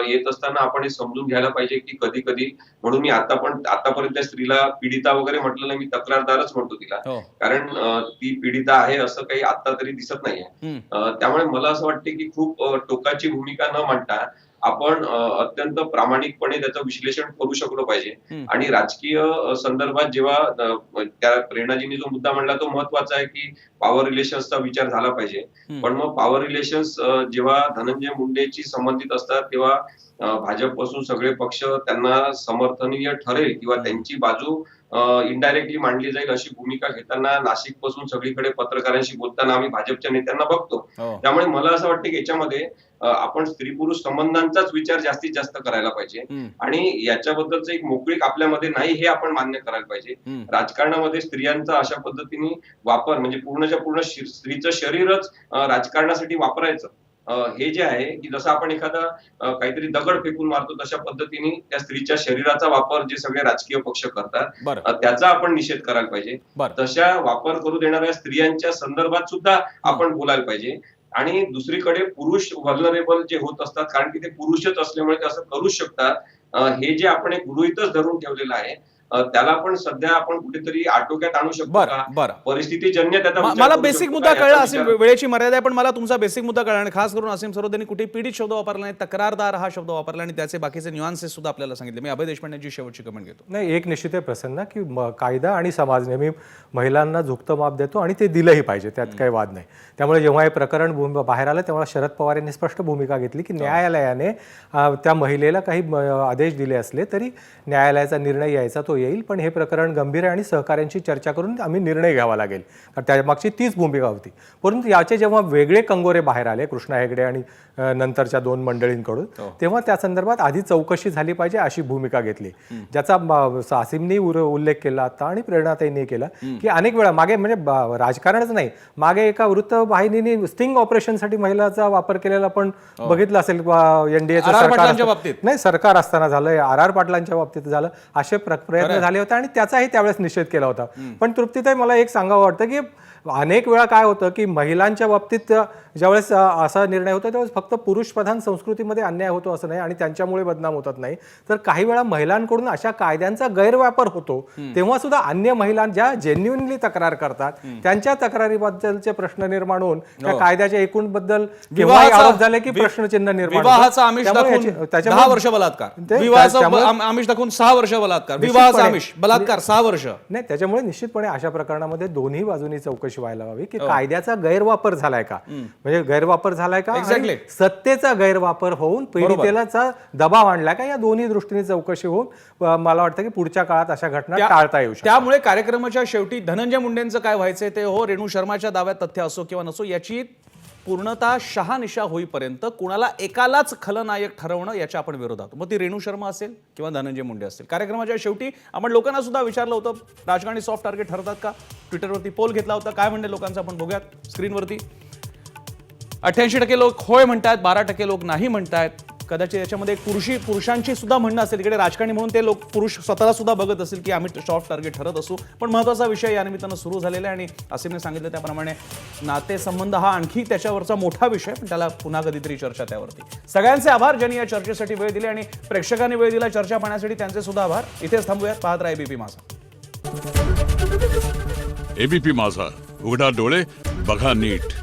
येत असताना आपण हे समजून घ्यायला पाहिजे की कधी कधी, म्हणून मी आतापर्यंत स्त्रीला पीडिता वगैरे म्हटलं नाही, मी तक्रारदारच म्हणतो तिला, कारण ती पीडिता आहे असं काही आता तरी दिसत नाहीये. त्यामुळे मला असं वाटते की खूप टोकाची भूमिका न मांडता आपण अत्यंत प्रामाणिकपणे त्याचं विश्लेषण करू शकलो पाहिजे. आणि राजकीय संदर्भात जेव्हा त्या प्रेरणाजींनी जो मुद्दा म्हणला तो महत्वाचा आहे की पॉवर रिलेशन्सचा विचार झाला पाहिजे. पण मग पॉवर रिलेशन्स जेव्हा धनंजय मुंडेची संबंधित असतात तेव्हा भाजपपासून सगळे पक्ष त्यांना समर्थनीय ठरेल किंवा त्यांची बाजू इनडायरेक्टली मांडली जाईल अशी भूमिका घेताना नाशिक पासून सगळीकडे पत्रकारांशी बोलताना आम्ही भाजपच्या नेत्यांना बघतो. त्यामुळे मला असं वाटतं की याच्यामध्ये आपण स्त्री पुरुष संबंधांचाच विचार जास्तीत जास्त करायला पाहिजे आणि याच्याबद्दलचं एक मोकळीक आपल्यामध्ये नाही हे आपण मान्य करायला पाहिजे. राजकारणामध्ये स्त्रियांचा अशा पद्धतीने वापर म्हणजे पूर्णच्या पूर्ण स्त्रीचं शरीरच राजकारणासाठी वापरायचं हे जे आहे की जसं आपण एखादा काहीतरी दगड फेकून मारतो तशा पद्धतीने त्या स्त्रीच्या शरीराचा वापर जे सगळे राजकीय पक्ष करतात त्याचा आपण निषेध करायला पाहिजे. तशा वापर करू देणाऱ्या स्त्रियांच्या संदर्भात सुद्धा आपण बोलायला पाहिजे. आणि दुसरीकडे पुरुष व्हलनरेबल जे होत असतात कारण की ते पुरुषच असल्यामुळे ते असं करू शकतात, हे जे आपण एक गृहीतच धरून ठेवलेलं आहे त्याला पण सध्या आपण कुठेतरी आटोक्यात आणू शकतो का, परिस्थितीजन्य त्याचा मला बेसिक मुद्दा कळला. असीम, वेळेची मर्यादा आहे पण मला तुमचा बेसिक मुद्दा कळला आणि खास करून असीम सरोदेंनी कुठे पीडित शब्द वापरला नाही, तक्रारदार हा शब्द वापरला आणि त्याचे बाकीचे न्यूआन्सेस सुद्धा आपल्याला सांगितले. मी अभय देशपांडेंची शेवटची कमेंट घेतो. नाही, एक निश्चित आहे प्रसन्न की कायदा आणि समाज नेहमी महिलांना झुकतं माप देतो आणि ते दिलंही पाहिजे, त्यात काही वाद नाही. त्यामुळे जेव्हा हे प्रकरण बाहेर आलं तेव्हा शरद पवार यांनी स्पष्ट भूमिका घेतली की न्यायालयाने त्या महिलेला काही आदेश दिले असले तरी न्यायालयाचा निर्णय यायचा तो तो येईल, पण हे प्रकरण गंभीर आहे आणि सहकाऱ्यांशी चर्चा करून आम्ही निर्णय घ्यावा लागेल, कारण त्यामागची तीच भूमिका होती. परंतु याचे जेव्हा वेगळे कंगोरे बाहेर आले कृष्णा हेगडे आणि नंतरच्या 2 मंडळींकडून, तेव्हा त्या संदर्भात आधी चौकशी झाली पाहिजे अशी भूमिका घेतली, ज्याचा आसिमनी उल्लेख केला आता आणि प्रेरणाताईंनी केला की अनेक वेळा मागे, म्हणजे राजकारणच नाही, मागे एका वृत्तवाहिनीने स्टिंग ऑपरेशनसाठी महिलाचा वापर केलेला पण बघितलं असेल. एनडीएचं सरकार नाही, सरकार असताना झालं, RR पाटलांच्या बाबतीत झालं, असे प्रयत्न झाले होते आणि त्याचाही त्यावेळेस निषेध केला होता. पण तृप्तीताई, मला एक सांगावं वाटतं की अनेक वेळा काय होतं की महिलांच्या बाबतीत ज्यावेळेस असा निर्णय होतो त्यावेळेस फक्त पुरुष प्रधान संस्कृतीमध्ये अन्याय होतो असं नाही आणि त्यांच्यामुळे बदनाम होतात नाही, तर काही वेळा महिलांकडून अशा कायद्यांचा गैरवापर होतो, तेव्हा सुद्धा अन्य महिला ज्या जेन्युइनली तक्रार करतात त्यांच्या तक्रारीबद्दलचे प्रश्न निर्माण होऊन त्या कायद्याच्या एकूण बद्दल आरोप झाले की प्रश्नचिन्ह निर्माण होतं. विवाहाचा आमिष दाखवून 10 वर्ष बलात्कार, विवाहाचा आमिष दाखवून 6 वर्ष बलात्कार, विवाहाचा आमिष बलात्कार 6 वर्ष. नाही, त्याच्यामुळे निश्चितपणे अशा प्रकरणामध्ये दोन्ही बाजूनी चौकशी व्हायला हवी की कायद्याचा गैरवापर झालाय का, म्हणजे गैरवापर झालाय का, Exactly. सत्तेचा गैरवापर होऊन पीडितेलाचा दबाव आणलाय का, या दोन्ही दृष्टीने चौकशी होऊन मला वाटतं की पुढच्या काळात अशा घटना टाळता येऊ शकतात. त्यामुळे कार्यक्रमाच्या शेवटी धनंजय मुंडेंचं काय व्हायचंय ते हो, रेणू शर्माच्या दाव्यात तथ्य असो किंवा नसो, याची पूर्णतः शहानिशा होईपर्यंत कुणाला एकालाच खलनायक ठरवणं याच्या आपण विरोधात, मग ती रेणू शर्मा असेल किंवा धनंजय मुंडे असेल. कार्यक्रमाच्या शेवटी आपण लोकांना सुद्धा विचारलं होतं, राजकारणी सॉफ्ट टार्गेट ठरतात का? ट्विटरवरती पोल घेतला होता, काय म्हणणे लोकांचं आपण बघूयात स्क्रीनवरती. 88% लोक होय म्हणतात, 12% लोक नाही म्हणतात. कदाचित याच्यामध्ये पुरुषांची सुद्धा म्हणणं असेल, इकडे राजकारणी म्हणून ते लोक पुरुष स्वतःला सुद्धा बघत असतील की आम्ही सॉफ्ट टार्गेट ठरत असू. पण महत्त्वाचा विषय या निमित्तानं सुरू झालेला आहे आणि असीमने सांगितलं त्याप्रमाणे नातेसंबंध हा आणखी त्याच्यावरचा मोठा विषय, पण त्याला पुन्हा कधीतरी चर्चा त्यावरती. सगळ्यांचे आभार ज्यांनी या चर्चेसाठी वेळ दिली आणि प्रेक्षकांनी वेळ दिला चर्चा पाहण्यासाठी, त्यांचे सुद्धा आभार. इथेच थांबूयात. पाहत राहा एबीपी माझा. एबीपी माझा, उघडा डोळे बघा नीट.